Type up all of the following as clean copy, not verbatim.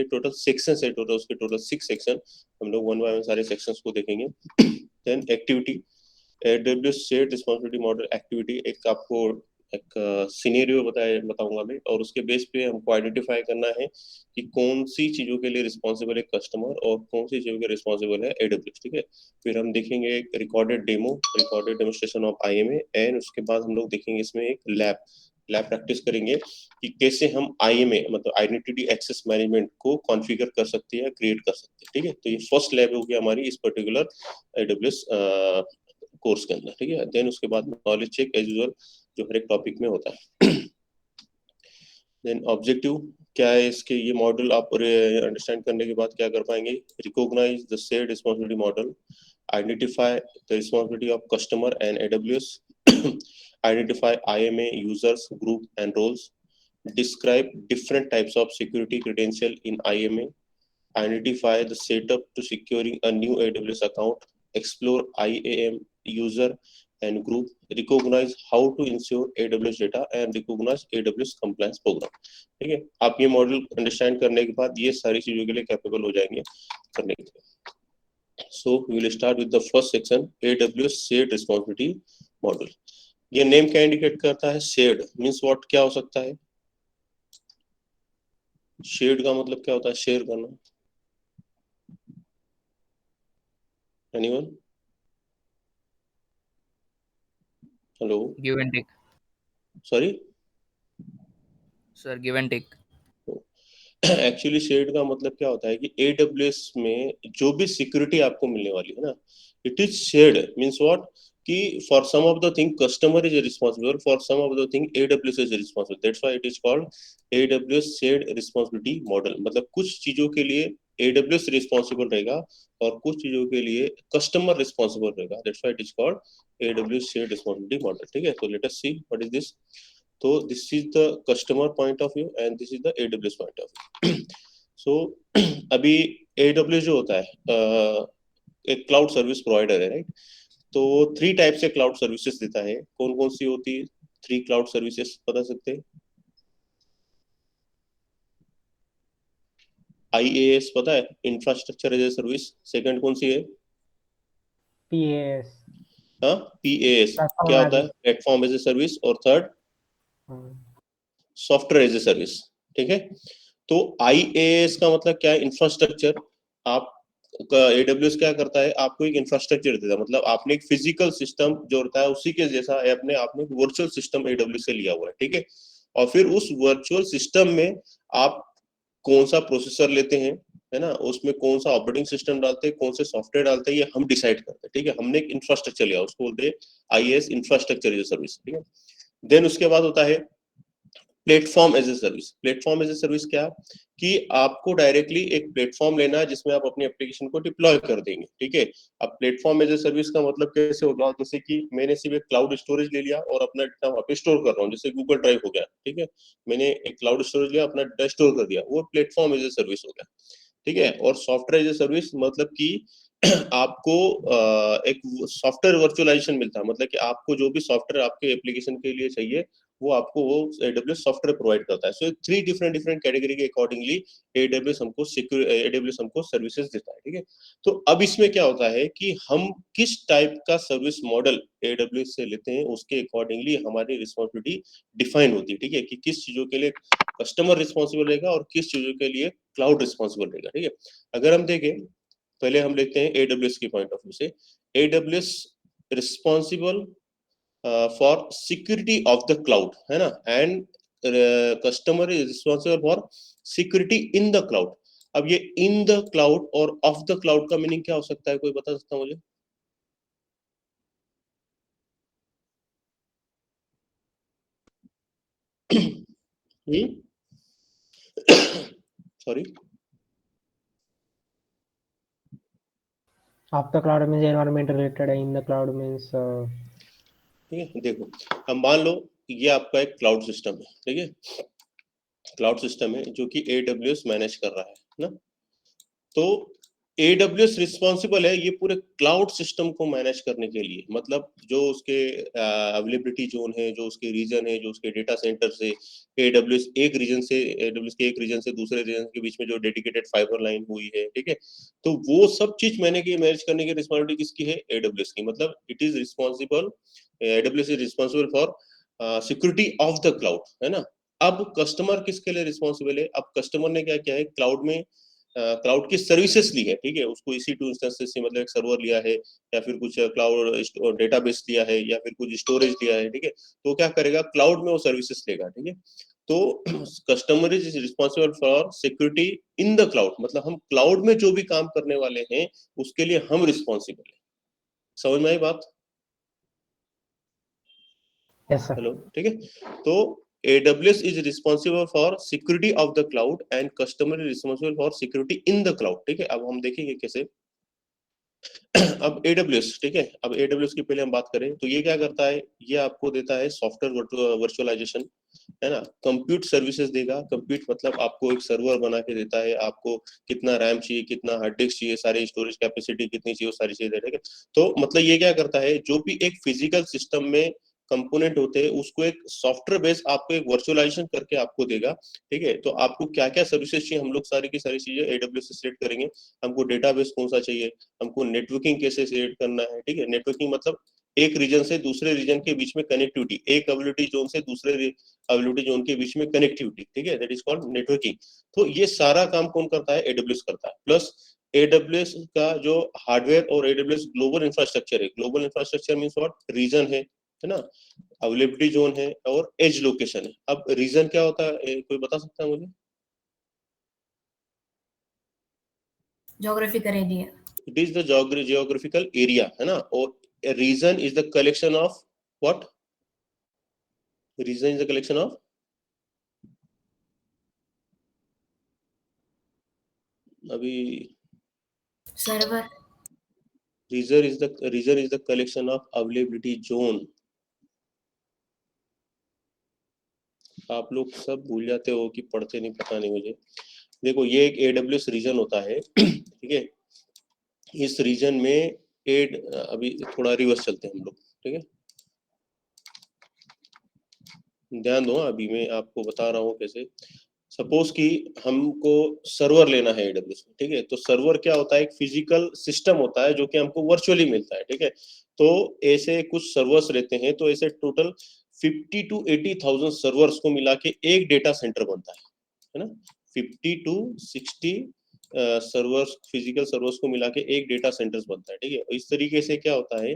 Total sections है, total उसके total 6 section, हम लोग वन बाय वन सारे सेक्शंस को देखेंगे। Then activity, AWS shared responsibility model activity, एक आपको एक सिनेरियो बताऊंगा मैं, और उसके बेस पे हमको आइडेंटिफाई करना है कि कौन सी चीजों के लिए रिस्पॉन्सिबल है कस्टमर और कौन सी चीजों के रिस्पॉन्सिबल है AWS, ठीक है। फिर हम देखेंगे एक recorded demonstration of IMA, and उसके बाद हम लोग देखेंगे इसमें एक लैब प्रैक्टिस करेंगे कि कैसे हम IMA मतलब आइडेंटिटी एक्सेस मैनेजमेंट को कॉन्फ़िगर कर सकते हैं, क्रिएट कर सकते हैं, ठीक है। तो ये फर्स्ट लैब होगी हमारी इस पर्टिकुलर AWS कोर्स के अंदर, ठीक है। देन उसके बाद नॉलेज चेक एज यूजुअल जो हर एक टॉपिक में होता है। देन ऑब्जेक्टिव क्या है इसके, ये मॉडल आप अंडरस्टैंड करने के बाद क्या कर पाएंगे, recognise the shared responsibility model, identify the responsibility of customer and AWS, identify IMA users, group and roles, describe different types of security credential in IMA, identify the setup to securing a new AWS account, explore IAM user and group, recognize how to ensure AWS data and recognize AWS compliance program, ठीक है। आप ये model understand करने के बाद ये सारी चीजों के लिए कैपेबल हो जाएंगे करने के लिए। So we will start with the first section, AWS shared responsibility model. ये नेम क्या इंडिकेट करता है, शेयर्ड मींस व्हाट, क्या हो सकता है, शेयर्ड का मतलब क्या होता है, शेयर करना, anyone, hello, give and take sorry sir, give and take. Actually shared का मतलब क्या होता है कि AWS में जो भी सिक्योरिटी आपको मिलने वाली है ना, it is shared means what, कि for some of the thing customer is responsible, for some of the thing AWS is responsible, that's why it is called AWS shared responsibility model. मतलब कुछ चीजों के लिए AWS रिस्पांसिबल रहेगा और कुछ चीजों के लिए कस्टमर रिस्पांसिबल रहेगा, that's why it is called AWS shared responsibility model, ठीक है। तो let us see what is this. तो this is the customer point of view and this is the AWS point of view. So अभी AWS जो होता है एक cloud service provider है, राइट। तो 3 टाइप से क्लाउड सर्विसेज देता है, कौन कौन सी होती है 3 क्लाउड सर्विसेज बता सकते हैं। IaaS पता है, infrastructure as a service, second कौन सी है, PAS, हाँ PaaS क्या होता है, प्लेटफॉर्म एज ए सर्विस, और third software as a service, ठीक है। तो IaaS का मतलब क्या है, इंफ्रास्ट्रक्चर। आप AWS क्या करता है, आपको एक इंफ्रास्ट्रक्चर देता है, मतलब आपने एक फिजिकल सिस्टम जो होता है उसी के जैसा है, आपने वर्चुअल सिस्टम AWS से लिया हुआ है, ठीक है। और फिर उस वर्चुअल सिस्टम में आप कौन सा प्रोसेसर लेते हैं, है ना, उसमें कौन सा ऑपरेटिंग सिस्टम डालते हैं, कौन से सॉफ्टवेयर डालते हैं, ये हम डिसाइड करते हैं, ठीक है। हमने एक इंफ्रास्ट्रक्चर लिया, उसको बोलते हैं IaaS, infrastructure as a service, ठीक है। देन उसके बाद होता है platform as a service. Platform as a service क्या, कि आपको डायरेक्टली एक प्लेटफॉर्म लेना है जिसमें आप अपनी एप्लीकेशन को डिप्लॉय कर देंगे, ठीक है। अब प्लेटफॉर्म एज ए सर्विस का मतलब कैसे होगा, जैसे कि मैंने सिर्फ एक क्लाउड स्टोरेज ले लिया और अपना डेटा वहाँ पे स्टोर कर रहा हूँ, जैसे गूगल ड्राइव हो गया, ठीक है। मैंने एक क्लाउड स्टोरेज लिया, अपना डेटा स्टोर कर दिया, वो प्लेटफॉर्म एज ए सर्विस हो गया, ठीक है। और सॉफ्टवेयर एज ए सर्विस मतलब कि आपको एक सॉफ्टवेयर वर्चुअलाइजेशन मिलता है, मतलब कि आपको जो भी सॉफ्टवेयर आपके एप्लीकेशन के लिए चाहिए वो आपको वो AWS सॉफ्टवेयर प्रोवाइड करता है। सो 3 डिफरेंट डिफरेंट कैटेगरी के अकॉर्डिंगली AWS हमको सर्विसेज देता है, ठीक है। तो अब इसमें क्या होता है कि हम किस टाइप का सर्विस मॉडल AWS से लेते हैं, उसके अकॉर्डिंगली हमारी रिस्पॉन्सिबिलिटी डिफाइन होती है, ठीक है, कि किस चीजों के लिए कस्टमर रिस्पॉन्सिबल रहेगा और किस चीजों के लिए क्लाउड रिस्पॉन्सिबल रहेगा, ठीक है। अगर हम देखें, पहले हम देखते हैं AWS के पॉइंट ऑफ व्यू से। AWS responsible for security of the cloud, है ना, and customer is responsible for security in the cloud. अब ये इन द क्लाउड और ऑफ द क्लाउड का मीनिंग क्या हो सकता है, कोई बता सकता है मुझे। Sorry, off the cloud means environment related, in the cloud means ठीक है। देखो, अब मान लो ये आपका एक क्लाउड सिस्टम है, ठीक है, क्लाउड सिस्टम है जो कि AWS मैनेज कर रहा है ना। तो AWS रिस्पॉन्सिबल है ये पूरे क्लाउड सिस्टम को मैनेज करने के लिए, मतलब जो उसके अवेलेबिलिटी जोन है, जो उसके रीजन है, जो उसके डेटा सेंटर से AWS के एक रीजन से दूसरे रीजन के बीच में जो डेडिकेटेड फाइबर लाइन हुई है, ठीक है, तो वो सब चीज मैनेज करने की रिस्पॉन्सिबिलिटी किसकी है? AWS की। मतलब it is responsible, AWS is responsible for security of the cloud, है ना। अब कस्टमर किसके लिए रिस्पॉन्सिबल है? अब कस्टमर ने क्या किया है, क्लाउड में क्लाउड की सर्विसेज ली है, ठीक है, उसको EC2 इंस्टेंसेस से, मतलब एक सर्वर लिया है, या फिर कुछ क्लाउड डेटाबेस लिया है, या फिर कुछ स्टोरेज लिया है, ठीक है, तो क्या करेगा, क्लाउड में वो सर्विसेज लेगा, ठीक है। तो customer is responsible for security in the cloud, मतलब हम क्लाउड में जो भी काम करने वाले हैं उसके लिए हम रिस्पॉन्सिबल है। समझ में आई बात? Yes, sir. हेलो, ठीक है। तो AWS is responsible for security of the cloud and customer is responsible for security in the cloud, ठीक है। अब हम देखेंगे कैसे। अब AWS, ठीक है, अब AWS की पहले हम बात करें तो ये क्या करता है, ये आपको देता है सॉफ्टवेयर वर्चुअलाइजेशन, है ना, कंप्यूट सर्विसेज देगा। कंप्यूट मतलब आपको एक सर्वर बना के देता है, आपको कितना रैम चाहिए, कितना हार्ड डिस्क चाहिए, सारी स्टोरेज कैपेसिटी कितनी चाहिए, वो सारी चीजें, ठीक है। तो मतलब ये क्या करता है, जो भी एक फिजिकल सिस्टम में कंपोनेंट होते हैं उसको एक सॉफ्टवेयर बेस आपको एक वर्चुअलाइजेशन करके आपको देगा, ठीक है। तो आपको क्या क्या सर्विसेज चाहिए, हम लोग सारी की सारी चीजें AWS से सिलेक्ट करेंगे। हमको डेटाबेस कौन सा चाहिए, हमको नेटवर्किंग कैसे सिलेक्ट करना है, ठीक है। नेटवर्किंग मतलब एक रीजन से दूसरे रीजन के बीच में कनेक्टिविटी, एक अवेलेबिलिटी जोन से दूसरे अवेलेबिलिटी जोन के बीच में कनेक्टिविटी, ठीक है, दैट इज कॉल्ड नेटवर्किंग। तो ये सारा काम कौन करता है? AWS करता है। प्लस AWS का जो हार्डवेयर और AWS ग्लोबल इंफ्रास्ट्रक्चर है, global infrastructure means what, region है ना, अवेलेबिलिटी जोन है और एज लोकेशन है। अब रीजन क्या होता है, कोई बता सकता है मुझे? Geographical area. It is the geographical area, है ना। और region is the collection of what, region is the collection of, अभी Server. Region is the collection of availability zone. आप लोग सब भूल जाते हो कि पढ़ते नहीं, पता नहीं मुझे। देखो ये एक AWS रीजन होता है, ठीक है। इस रीजन में अभी थोड़ा रिवर्स चलते हैं हम लोग, ठीक है, ध्यान दो। अभी मैं आपको बता रहा हूँ कैसे। सपोज कि हमको सर्वर लेना है AWS में, ठीक है, तो सर्वर क्या होता है, एक फिजिकल सिस्टम होता है जो कि हमको वर्चुअली मिलता है, ठीक है। तो ऐसे कुछ सर्वर्स रहते हैं, तो ऐसे टोटल 50 to 80,000 सर्वर्स को मिला के एक डेटा सेंटर बनता है ना। 50 to 60 सर्वर्स, फिजिकल सर्वर्स को मिला के एक डेटा सेंटर्स बनता है, ठीक है। इस तरीके से क्या होता है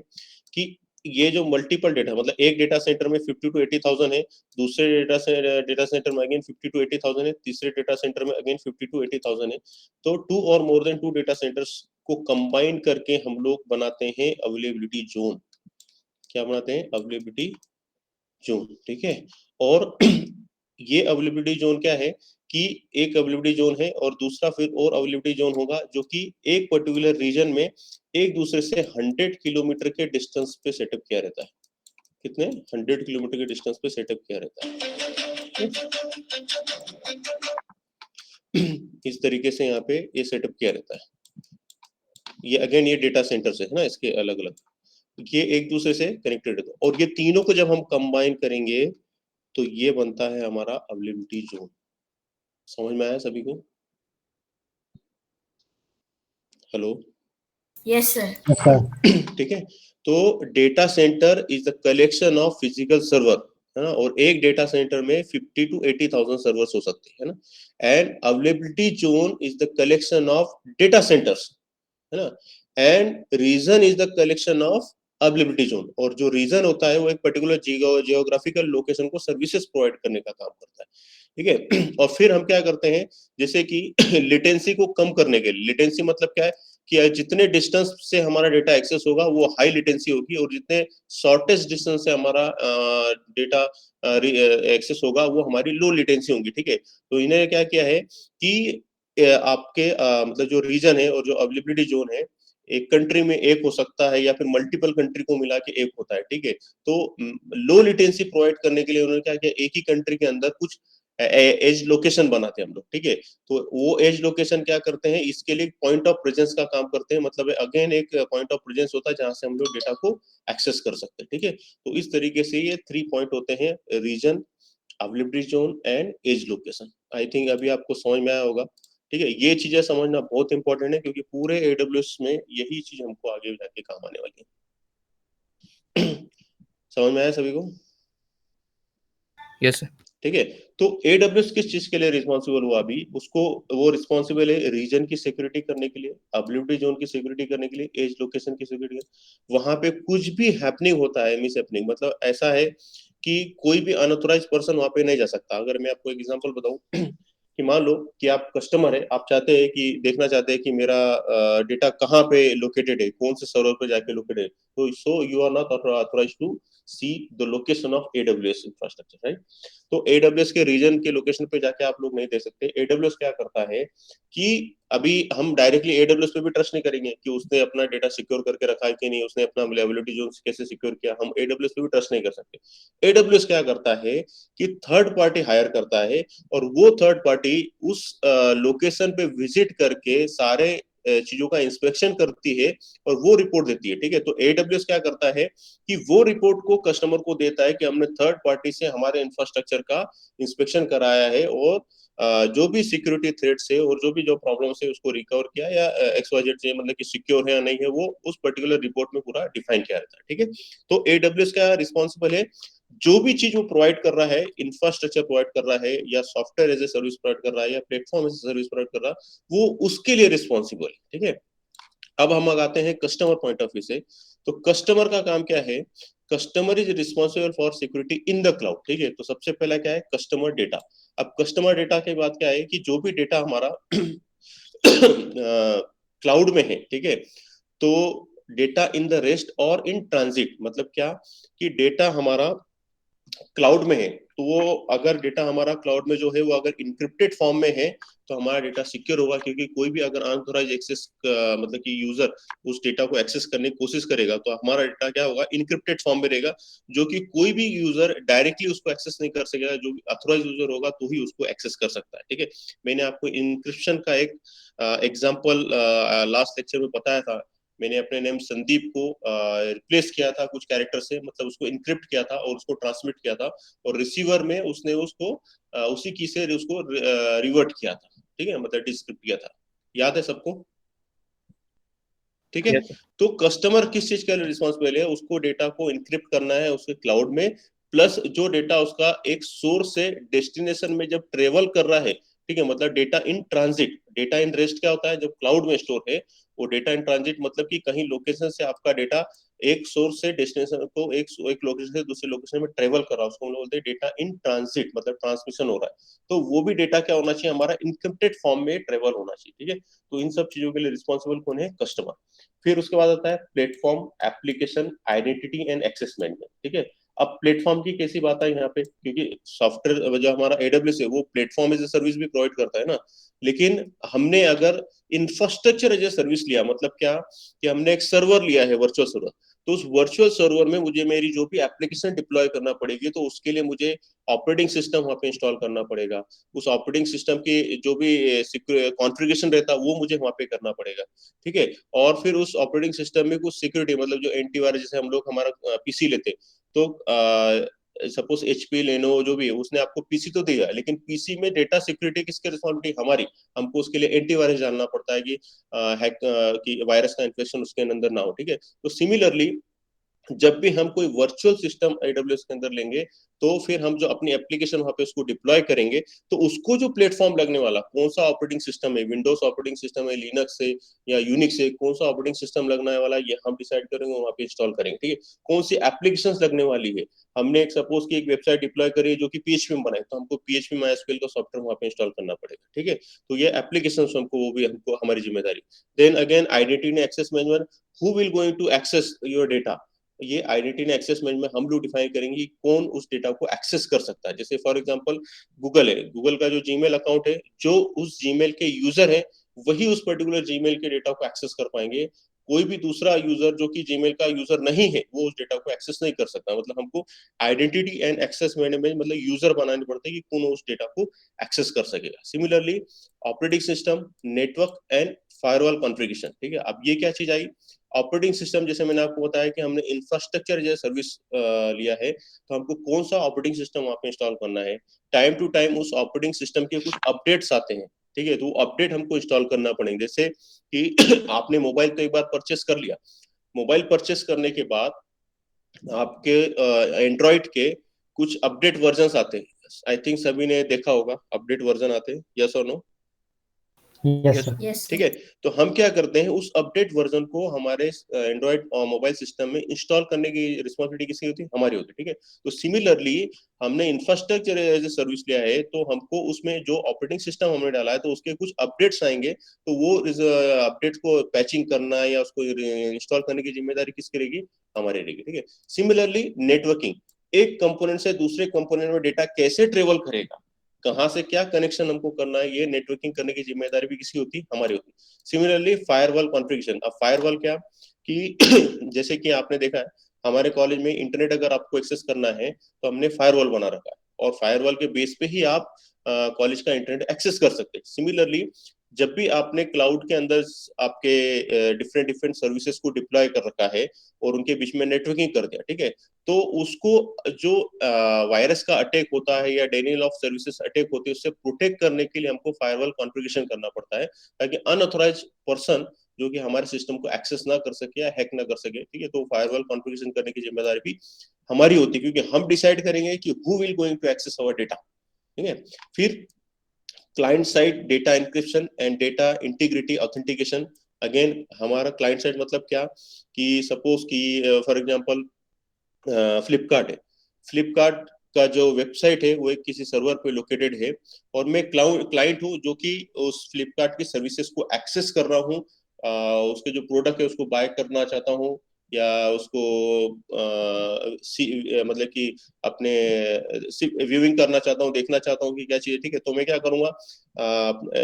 कि ये जो मल्टीपल डेटा, मतलब एक डेटा सेंटर में 50 to 80,000 है, दूसरे डेटा सेंटर में अगेन 50 to 80,000 है, तीसरे डेटा सेंटर में अगेन 50 to 80,000 है। तो टू और more than two data centers को कंबाइन करके हम लोग बनाते हैं अवेलेबिलिटी जोन। क्या बनाते हैं? अवेलेबिलिटी जोन, ठीक है। और ये अवेलेबिलिटी जोन क्या है कि एक अवेलेबिलिटी जोन है और दूसरा फिर और अवेलेबिलिटी जोन होगा जो कि एक पर्टिकुलर रीजन में एक दूसरे से 100 किलोमीटर के डिस्टेंस पे सेटअप किया रहता है। कितने? 100 किलोमीटर के डिस्टेंस पे सेटअप किया रहता है। इस तरीके से यहाँ पे ये सेटअप किया रहता है। ये अगेन ये डेटा सेंटर्स है ना, इसके अलग अलग, ये एक दूसरे से कनेक्टेड है। और ये तीनों को जब हम कंबाइन करेंगे तो ये बनता है हमारा अवेलेबिलिटी जोन। समझ में आया सभी को? Hello, Yes, sir. Yes, sir. ठीक है। तो data centre is the collection of physical server, है ना, और एक डेटा सेंटर में 50 to 80,000 सर्वर्स हो सकते हैं, है ना। And availability zone is the collection of data centers, है ना। And region is the collection of availability zone, और जो रीजन होता है वो एक पर्टिकुलर जियोग्राफिकल लोकेशन को सर्विसेज प्रोवाइड करने का काम करता है, ठीक है। और फिर हम क्या करते हैं, जैसे कि लिटेंसी को कम करने के लिए, लिटेंसी मतलब क्या है कि जितने डिस्टेंस से हमारा डेटा एक्सेस होगा वो हाई लिटेंसी होगी, और जितने शॉर्टेस्ट डिस्टेंस से हमारा डेटा एक्सेस होगा वो हमारी लो लिटेंसी होगी, ठीक है। तो इन्हें क्या किया है कि आपके मतलब जो रीजन है और जो अवेलेबिलिटी जोन है, एक कंट्री में एक हो सकता है या फिर मल्टीपल कंट्री को मिला के एक होता है, ठीक है। तो लो लिटेंसी प्रोवाइड करने के लिए उन्होंने क्या किया, एक ही कंट्री के अंदर कुछ एज लोकेशन बनाते हैं हम लोग, ठीक है। तो वो एज लोकेशन क्या करते हैं, इसके लिए पॉइंट ऑफ प्रेजेंस का काम करते हैं, मतलब अगेन एक पॉइंट ऑफ प्रेजेंस होता है जहां से हम लोग डेटा को एक्सेस कर सकते हैं, ठीक है। तो इस तरीके से ये 3 पॉइंट होते हैं, region, availability zone and edge location. I think अभी आपको समझ में आया होगा, ठीक है। ये चीजें समझना बहुत इंपॉर्टेंट है क्योंकि पूरे AWS में यही चीज हमको आगे जाके काम आने वाली है। समझ में आया सभी को? Yes sir. ठीक है। तो AWS किस चीज के लिए रिस्पॉन्सिबल हुआ अभी, उसको वो रिस्पॉन्सिबल है रीजन की सिक्योरिटी करने के लिए, अवेलेबिलिटी जोन की सिक्योरिटी करने के लिए, एज लोकेशन की सिक्योरिटी। वहां पे कुछ भी हैपनिंग होता है, मिस हैपनिंग, मतलब ऐसा है कि कोई भी अनऑथराइज पर्सन वहां पे नहीं जा सकता। अगर मैं आपको एक एग्जांपल बताऊं कि मान लो कि आप कस्टमर है, आप चाहते हैं कि देखना चाहते हैं कि मेरा डेटा कहाँ पे लोकेटेड है, कौन से सर्वर पे जाके लोकेटेड है, तो so you are not authorized to see the location of AWS infrastructure, right. तो AWS के रीजन के लोकेशन पे जाके आप लोग नहीं दे सकते। AWS क्या करता है कि अभी हम डायरेक्टली AWS पे भी ट्रस्ट नहीं करेंगे कि उसने अपना डेटा सिक्योर करके रखा है कि नहीं, उसने अपना अवेलेबिलिटी जोन कैसे सिक्योर किया, हम AWS पे भी ट्रस्ट नहीं कर सकते। AWS क्या करता है कि थर्ड पार्टी हायर करता है और वो थर्ड पार्टी उस लोकेशन पे विजिट करके सारे चीजों का इंस्पेक्शन करती है और वो रिपोर्ट देती है, ठीक है। तो AWS क्या करता है कि वो रिपोर्ट को कस्टमर को देता है कि हमने थर्ड पार्टी से हमारे इंफ्रास्ट्रक्चर का इंस्पेक्शन कराया है और जो भी सिक्योरिटी थ्रेट्स है और जो भी जो प्रॉब्लम्स है उसको रिकवर किया या XYZ से, मतलब कि सिक्योर है या नहीं है, वो उस पर्टिकुलर रिपोर्ट में पूरा डिफाइन किया रहता है, ठीक है। तो AWS का रिस्पॉन्सिबल है, जो भी चीज वो प्रोवाइड कर रहा है, इंफ्रास्ट्रक्चर प्रोवाइड कर रहा है या software as a service provide कर रहा है या platform as a service provide कर रहा है, वो उसके लिए रिस्पॉन्सिबल है, ठीक है। अब हम आते हैं कस्टमर पॉइंट ऑफ व्यू से। तो कस्टमर का काम क्या है, customer is responsible for security in the cloud, ठीक है। तो सबसे पहला क्या है, कस्टमर डेटा। अब कस्टमर डेटा के बाद क्या है कि जो भी डेटा हमारा क्लाउड में है, ठीक है, तो डेटा इन द रेस्ट और इन ट्रांजिट, मतलब क्या कि डेटा हमारा क्लाउड में है, तो वो अगर डेटा हमारा क्लाउड में जो है वो अगर इनक्रिप्टेड फॉर्म में है तो हमारा डेटा सिक्योर होगा, क्योंकि कोई भी अगर अनऑथराइज एक्सेस मतलब कि यूजर उस डेटा को एक्सेस करने की कोशिश करेगा तो हमारा डेटा क्या होगा, इनक्रिप्टेड फॉर्म में रहेगा, जो कि कोई भी यूजर डायरेक्टली उसको एक्सेस नहीं कर सकेगा, जो अथोराइज यूजर होगा तो ही उसको एक्सेस कर सकता है, ठीक है। मैंने आपको इनक्रिप्शन का एक एग्जाम्पल लास्ट लेक्चर में बताया था। मैंने अपने नेम संदीप को रिप्लेस किया था कुछ कैरेक्टर से, मतलब उसको इनक्रिप्ट किया था और उसको ट्रांसमिट किया था, और रिसीवर में उसने उसको उसी की से उसको रिवर्ट किया था, ठीक है, मतलब डिस्क्रिप्ट किया था। याद है सबको? ठीक है। Yes, sir. तो कस्टमर किस चीज के लिए रिस्पॉन्सिबल है, उसको डेटा को इनक्रिप्ट करना है उसके क्लाउड में, प्लस जो डेटा उसका एक सोर्स से डेस्टिनेशन में जब ट्रेवल कर रहा है, ठीक है, मतलब data in transit. Data in rest क्या होता है, जब क्लाउड में स्टोर है, वो डेटा इन ट्रांजिट मतलब कि कहीं लोकेशन से आपका डेटा एक सोर्स से डेस्टिनेशन को एक लोकेशन से दूसरे लोकेशन में ट्रेवल कर रहा है, उसको हम लोग बोलते हैं डेटा इन ट्रांजिट, मतलब ट्रांसमिशन हो रहा है। तो वो भी डेटा क्या होना चाहिए, हमारा इनक्रिप्टेड फॉर्म में ट्रेवल होना चाहिए, ठीक है। तो इन सब चीजों के लिए रिस्पॉन्सिबल कौन है, कस्टमर। फिर उसके बाद आता है platform, application, identity and access management, ठीक है। अब प्लेटफॉर्म की कैसी बात है यहाँ पे, क्योंकि सॉफ्टवेयर जो हमारा AWS है वो प्लेटफॉर्म एज ए सर्विस भी प्रोवाइड करता है ना, लेकिन हमने अगर इंफ्रास्ट्रक्चर एज ए सर्विस लिया, मतलब क्या कि हमने एक सर्वर लिया है, वर्चुअल सर्वर, तो उस वर्चुअल सर्वर में मुझे मेरी जो भी एप्लीकेशन डिप्लॉय करना पड़ेगी, तो उसके लिए मुझे ऑपरेटिंग सिस्टम वहां पे इंस्टॉल करना पड़ेगा। उस ऑपरेटिंग सिस्टम की जो भी कॉन्फ़िगरेशन रहता है वो मुझे वहां पे करना पड़ेगा, ठीक है। और फिर उस ऑपरेटिंग सिस्टम में कुछ सिक्योरिटी, मतलब जो एंटीवायरस, जैसे हम लोग हमारा पीसी लेते, तो सपोज HP लेनो जो भी है, उसने आपको पीसी तो दिया, लेकिन पीसी में डेटा सिक्योरिटी किसकी रिस्पॉन्सिबिलिटी, हमारी। हमको उसके लिए एंटीवायरस डालना पड़ता है कि हैक कि वायरस का इन्फेक्शन उसके अंदर ना हो, ठीक है। तो सिमिलरली जब भी हम कोई वर्चुअल सिस्टम AWS के अंदर लेंगे, तो फिर हम जो अपनी एप्लीकेशन वहां पे उसको डिप्लॉय करेंगे, तो उसको जो प्लेटफॉर्म लगने वाला, कौन सा ऑपरेटिंग सिस्टम है, विंडोज ऑपरेटिंग सिस्टम है, लिनक्स से या यूनिक्स से, कौन सा ऑपरेटिंग सिस्टम लगने वाला ये हम डिसाइड करेंगे, वहां पे इंस्टॉल करेंगे, ठीक है। कौन सी एप्लीकेशन लगने वाली है, हमने एक सपोज की एक वेबसाइट डिप्लॉय करी है जो कि PHP में बनाई, तो हमको PHP MySQL का सॉफ्टवेयर वहां पे इंस्टॉल करना पड़ेगा, ठीक है। तो ये एप्लीकेशन हमको, वो भी हमको हमारी जिम्मेदारी। Then again identity and access management, who will going to access your data, ये आइडेंटिटी एक्सेस मैनेजमेंट हम लोग डिफाइन करेंगे कौन उस डेटा को एक्सेस कर सकता है। जैसे फॉर एग्जांपल गूगल है, गूगल का जो जीमेल अकाउंट है, जो उस जीमेल के यूजर है वही उस पर्टिकुलर जीमेल के डेटा को एक्सेस कर पाएंगे, कोई भी दूसरा यूजर जो कि जीमेल का यूजर नहीं है वो उस डेटा को एक्सेस नहीं कर सकता। मतलब हमको आइडेंटिटी एंड एक्सेस मैनेजमेंट मतलब यूजर बनाने पड़ते हैं कि कौन उस डेटा को एक्सेस कर सकेगा। Similarly operating system, network and firewall configuration, ठीक है। अब ये क्या चीज आई, ऑपरेटिंग सिस्टम, जैसे मैंने आपको बताया कि हमने इंफ्रास्ट्रक्चर जैसे सर्विस लिया है, तो हमको कौन सा ऑपरेटिंग सिस्टम वहाँ पे इंस्टॉल करना है। टाइम टू टाइम उस ऑपरेटिंग सिस्टम के कुछ अपडेट्स आते हैं, ठीक है, तो अपडेट हमको इंस्टॉल करना पड़ेंगे। जैसे कि आपने मोबाइल तो एक बार परचेस कर लिया, मोबाइल परचेस करने के बाद आपके एंड्रॉइड के कुछ अपडेट वर्जन आते हैं। आई थिंक सभी ने देखा होगा अपडेट वर्जन आते हैं, यस और नो? Yes, sir. Yes, ठीक sir. है, तो हम क्या करते हैं, उस अपडेट वर्जन को हमारे एंड्रॉइड मोबाइल सिस्टम में इंस्टॉल करने की रिस्पॉन्सिबिलिटी किसकी होती है, हमारी होती है, ठीक है। तो सिमिलरली हमने इंफ्रास्ट्रक्चर एज ए सर्विस लिया है, तो हमको उसमें जो ऑपरेटिंग सिस्टम हमने डाला है तो उसके कुछ अपडेट्स आएंगे, तो वो अपडेट को पैचिंग करना या उसको इंस्टॉल करने की जिम्मेदारी किसकी रहेगी, हमारी रहेगी, ठीक है। सिमिलरली नेटवर्किंग, एक कंपोनेंट से दूसरे कंपोनेंट में डेटा कैसे ट्रेवल करेगा, कहाँ से क्या कनेक्शन हमको करना है, ये नेटवर्किंग करने की जिम्मेदारी भी किसकी होती है, हमारी होती है। सिमिलरली फायरवॉल कॉन्फ़िगरेशन, अब फायरवॉल क्या कि जैसे कि आपने देखा है हमारे कॉलेज में इंटरनेट अगर आपको एक्सेस करना है तो हमने फायरवॉल बना रखा है, और फायरवॉल के बेस पे ही आप कॉलेज का इंटरनेट एक्सेस कर सकते हैं। सिमिलरली जब भी आपने क्लाउड के अंदर आपके डिफरेंट डिफरेंट सर्विसेज को डिप्लॉय कर रखा है और उनके बीच में नेटवर्किंग कर दिया, ठीक है, तो उसको जो वायरस का अटैक होता है या डेनियल ऑफ सर्विसेज अटैक होते हैं उससे प्रोटेक्ट करने के लिए हमको फायरवॉल कॉन्फ़िगरेशन करना पड़ता है, ताकि अनऑथराइज्ड पर्सन जो कि हमारे सिस्टम को एक्सेस ना कर सके या हैक ना कर सके, ठीक है। तो फायरवॉल कॉन्फ़िगरेशन करने की जिम्मेदारी भी हमारी होती है, क्योंकि हम डिसाइड करेंगे कि who will going to access our data, ठीक है। फिर client side data encryption and data integrity authentication. Again हमारा क्लाइंट साइड मतलब क्या, कि सपोज कि फॉर एग्जांपल फ्लिपकार्ट है, फ्लिपकार्ट का जो वेबसाइट है वो एक किसी सर्वर पे लोकेटेड है, और मैं क्लाइंट हूँ जो कि उस फ्लिपकार्ट की सर्विसेज को एक्सेस कर रहा हूँ, उसके जो प्रोडक्ट है उसको बाय करना चाहता हूँ, या उसको मतलब कि अपने व्यूइंग करना चाहता हूँ, देखना चाहता हूँ कि क्या चीज़ है, ठीक है। तो मैं क्या करूँगा,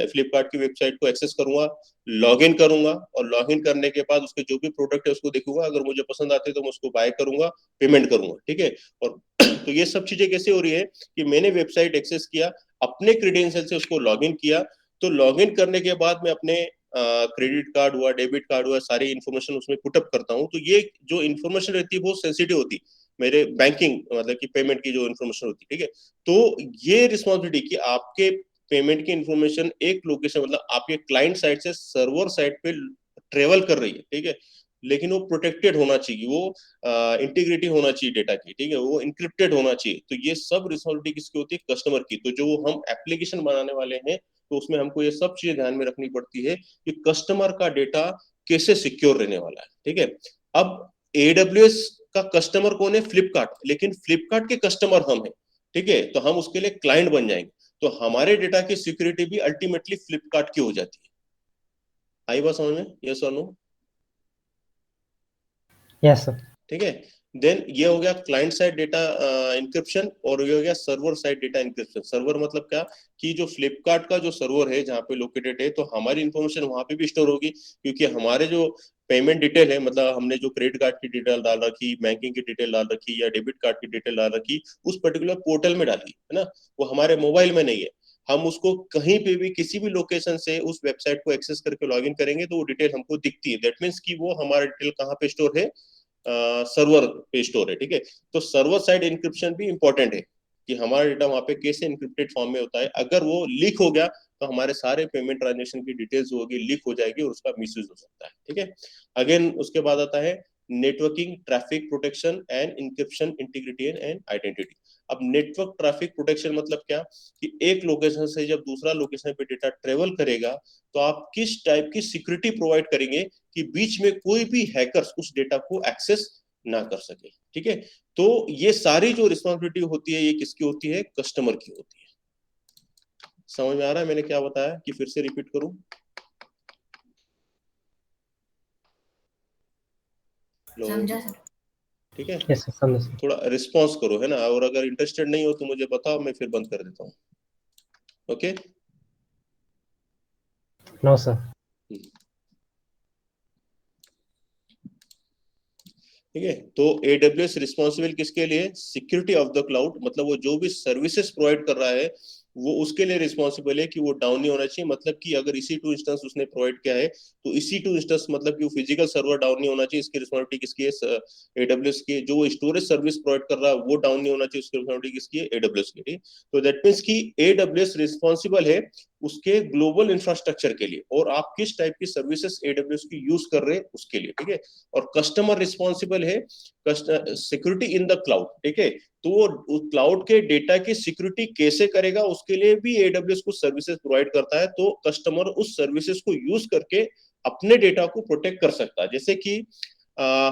फ्लिपकार्ट की वेबसाइट को एक्सेस करूंगा, लॉग इन करूंगा, और लॉग इन करने के बाद उसके जो भी प्रोडक्ट है उसको देखूंगा, अगर मुझे पसंद आते तो मैं उसको बाय करूंगा, पेमेंट करूंगा, ठीक है। और तो ये सब चीजें कैसे हो रही है कि मैंने वेबसाइट एक्सेस किया, अपने क्रेडेंशियल से उसको लॉग इन किया, तो लॉग इन करने के बाद मैं अपने क्रेडिट कार्ड हुआ, डेबिट कार्ड हुआ, सारी इन्फॉर्मेशन उसमें पुटअप करता हूँ। तो ये जो इन्फॉर्मेशन रहती है बहुत सेंसिटिव होती है, मेरे बैंकिंग मतलब कि पेमेंट की जो इन्फॉर्मेशन होती है, ठीक है। तो ये रिस्पॉन्सिबिलिटी कि आपके पेमेंट की इन्फॉर्मेशन एक लोकेशन मतलब आपके क्लाइंट साइड से सर्वर साइड पे ट्रेवल कर रही है, ठीक है, लेकिन वो प्रोटेक्टेड होना चाहिए, वो इंटीग्रिटी होना चाहिए डेटा की, ठीक है, वो इंक्रिप्टेड होना चाहिए। तो ये सब रिस्पॉन्सिबिलिटी किसकी होती है, कस्टमर की। तो जो हम एप्लीकेशन बनाने वाले हैं तो उसमें हमको ये सब चीजें ध्यान में रखनी पड़ती है कि कस्टमर का डेटा कैसे सिक्योर रहने वाला है, ठीक है। अब AWS का कस्टमर कौन है, फ्लिपकार्ट, लेकिन फ्लिपकार्ट के कस्टमर हम हैं, ठीक है, तो हम उसके लिए क्लाइंट बन जाएंगे, तो हमारे डेटा की सिक्योरिटी भी अल्टीमेटली फ्लिपकार्ट की हो जाती है। आई बात समझ में, यस और नो? Yes, sir. ठीक है, देन ये हो गया क्लाइंट साइड डेटा इंक्रिप्शन, और ये हो गया server side data encryption. Server मतलब क्या, कि जो फ्लिपकार्ट का जो सर्वर है जहाँ पे लोकेटेड है, तो हमारी इंफॉर्मेशन वहां पे भी स्टोर होगी, क्योंकि हमारे जो पेमेंट डिटेल है, मतलब हमने जो क्रेडिट कार्ड की डिटेल डाल रखी, बैंकिंग की डिटेल डाल रखी, या डेबिट कार्ड की डिटेल डाल रखी, उस पर्टिकुलर पोर्टल में डाली है ना, वो हमारे मोबाइल में नहीं है। हम उसको कहीं पे भी किसी भी लोकेशन से उस वेबसाइट को एक्सेस करके लॉगिन करेंगे तो वो डिटेल हमको दिखती है। दैट मीन्स कि वो हमारा डिटेल कहाँ पे स्टोर है, सर्वर पे स्टोर है, ठीक है। तो सर्वर साइड इंक्रिप्शन भी इंपॉर्टेंट है, कि हमारा डेटा वहां पे कैसे इंक्रिप्टेड फॉर्म में होता है, अगर वो लीक हो गया तो हमारे सारे पेमेंट ट्रांजेक्शन की डिटेल्स होगी, लीक हो जाएगी और उसका मिसयूज हो सकता है, ठीक है। अगेन उसके बाद आता है networking, traffic protection and encryption, integrity and identity. अब नेटवर्क ट्रैफिक प्रोटेक्शन मतलब क्या, कि एक लोकेशन से जब दूसरा लोकेशन पे डेटा ट्रेवल करेगा तो आप किस टाइप की सिक्योरिटी प्रोवाइड करेंगे कि बीच में कोई भी हैकर्स उस डेटा को एक्सेस ना कर सके, ठीक है। तो ये सारी जो रिस्पॉन्सिबिलिटी होती है ये किसकी होती है, कस्टमर की होती है। समझ में आ रहा है मैंने क्या बताया, कि फिर से रिपीट करूं? समझा सर। ठीक है, Yes, sir. समझ सर. थोड़ा रिस्पॉन्स करो है ना, और अगर इंटरेस्टेड नहीं हो तो मुझे बताओ, मैं फिर बंद कर देता हूँ। ओके। No, sir. ठीक है। तो AWS रिस्पॉन्सिबल किसके लिए? सिक्योरिटी ऑफ द क्लाउड, मतलब वो जो भी सर्विसेज प्रोवाइड कर रहा है वो उसके लिए रिस्पॉन्सिबल है कि वो डाउन नहीं होना चाहिए। मतलब कि अगर EC2 इंस्टेंस उसने प्रोवाइड किया है तो EC2 इंस्टेंस मतलब कि वो फिजिकल सर्वर डाउन नहीं होना चाहिए, इसकी रिस्पॉन्सिबिलिटी किसकी है? AWS की। जो स्टोरेज सर्विस प्रोवाइड कर रहा है वो डाउन नहीं होना चाहिए, उसकी रिस्पॉन्सिबिलिटी किसकी है? AWS की। ठीक, तो दैट मीन्स कि AWS रिस्पॉन्सिबल है उसके ग्लोबल इंफ्रास्ट्रक्चर के लिए, और आप किस टाइप की सर्विसेज AWS की यूज कर रहे हैं उसके लिए। ठीक है। और कस्टमर रिस्पॉन्सिबल है सिक्योरिटी इन द क्लाउड। ठीक है। तो वो क्लाउड के डेटा की सिक्योरिटी कैसे करेगा उसके लिए भी AWS कुछ सर्विसेज प्रोवाइड करता है, तो कस्टमर उस सर्विसेज को यूज करके अपने डेटा को प्रोटेक्ट कर सकता है। जैसे कि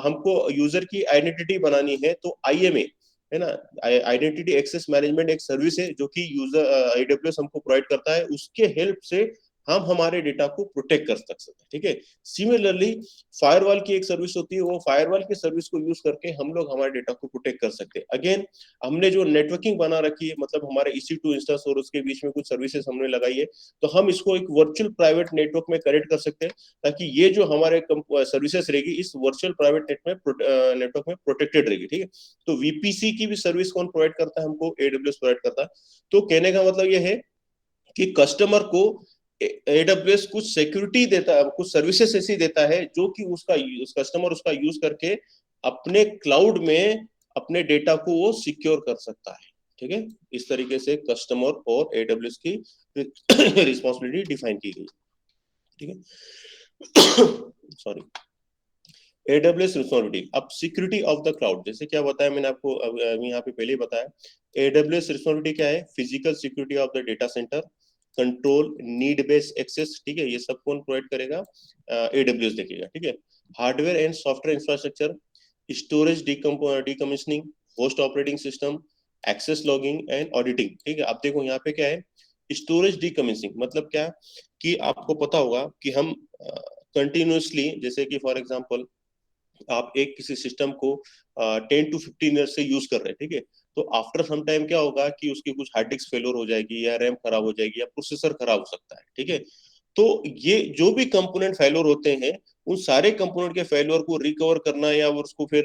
हमको यूजर की आइडेंटिटी बनानी है तो IAMA है ना, आइडेंटिटी एक्सेस मैनेजमेंट एक सर्विस है जो कि यूजर AWS हमको प्रोवाइड करता है, उसके हेल्प से हम हमारे डेटा को प्रोटेक्ट कर सकते हैं। ठीक है। सिमिलरली फायरवॉल की एक सर्विस होती है, वो फायरवॉल की सर्विस को यूज करके हम लोग हमारे डेटा को प्रोटेक्ट कर सकते हैं। अगेन हमने जो नेटवर्किंग बना रखी है, मतलब हमारे EC2 इंस्टेंस और उसके बीच में कुछ सर्विसेज हमने लगाई है, तो हम इसको एक वर्चुअल प्राइवेट नेटवर्क में कनेक्ट कर सकते हैं, ताकि ये जो हमारे सर्विसेज रहेगी इस वर्चुअल प्राइवेट नेटवर्क में प्रोटेक्टेड रहेगी। ठीक है। तो VPC की भी सर्विस कौन प्रोवाइड करता है? हमको AWS प्रोवाइड करता है। तो कहने का मतलब ये है कि कस्टमर को AWS कुछ सिक्योरिटी देता है, कुछ सर्विसेज ऐसी देता है जो कि कस्टमर उसका यूज करके अपने क्लाउड में अपने डेटा को वो सिक्योर कर सकता है। ठीक है। इस तरीके से कस्टमर और AWS की रिस्पॉन्सिबिलिटी डिफाइन की गई। ठीक है। सॉरी। AWS responsibility. अब सिक्योरिटी ऑफ द क्लाउड, जैसे क्या बताया मैंने आपको अभी यहाँ पे पहले ही बताया। AWS रिस्पॉन्सिबिलिटी क्या है? Physical security of the data center, control need based access. ठीक है। ये सब कौन प्रोवाइड करेगा? AWS देखेगा। ठीक है। Hardware and software infrastructure, storage decommissioning, host operating system, access logging and auditing. ठीक है। अब देखो यहाँ पे क्या है, स्टोरेज डिकमिशनिंग मतलब क्या कि आपको पता होगा कि हम कंटिन्यूसली, जैसे कि फॉर एग्जांपल आप एक किसी सिस्टम को 10 to 15 ईयर से यूज कर रहे हैं। ठीक है। तो आफ्टर सम टाइम क्या होगा कि उसकी कुछ हार्ड डिस्क फेलोर हो जाएगी, या रैम खराब हो जाएगी, या प्रोसेसर खराब हो सकता है। ठीक है। तो ये जो भी कंपोनेंट फेलोर होते हैं, उन सारे कंपोनेंट के फेलोर को रिकवर करना या उसको फिर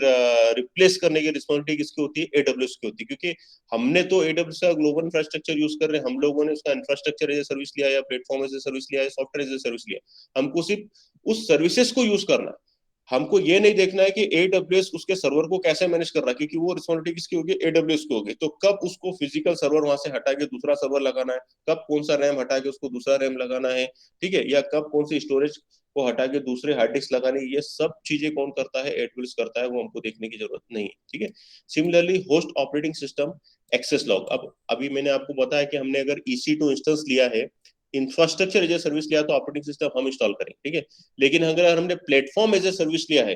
रिप्लेस करने की रिस्पॉन्सिबिलिटी किसकी होती है? AWS की होती है। क्योंकि हमने तो AWS का ग्लोबल इंफ्रास्ट्रक्चर यूज कर रहे हैं, हम लोगों ने उसका इंफ्रास्ट्रक्चर एज ए सर्विस लिया, या प्लेटफॉर्म एज ए सर्विस लिया, या सॉफ्टवेयर एज ए सर्विस लिया। हमको सिर्फ उस सर्विसेज को यूज करना है। हमको ये नहीं देखना है कि AWS उसके सर्वर को कैसे मैनेज कर रहा है, क्योंकि वो रिस्पॉन्सिबिलिटी किसकी होगी? AWS की होगी। तो कब उसको फिजिकल सर्वर वहां से हटा के दूसरा सर्वर लगाना है, कब कौन सा रैम हटा के उसको दूसरा रैम लगाना है, ठीक है, या कब कौन सी स्टोरेज को हटा के दूसरे हार्ड डिस्क लगाने, ये सब चीजें कौन करता है? AWS करता है। वो हमको देखने की जरूरत नहीं है। ठीक है। Similarly host operating system, access log. अब अभी मैंने आपको बताया कि हमने अगर EC2 इंस्टेंस लिया है, इंफ्रास्ट्रक्चर एज ए सर्विस लिया, तो ऑपरेटिंग सिस्टम हम इंस्टॉल करेंगे। ठीक है। लेकिन अगर हमने प्लेटफॉर्म एज ए सर्विस लिया है,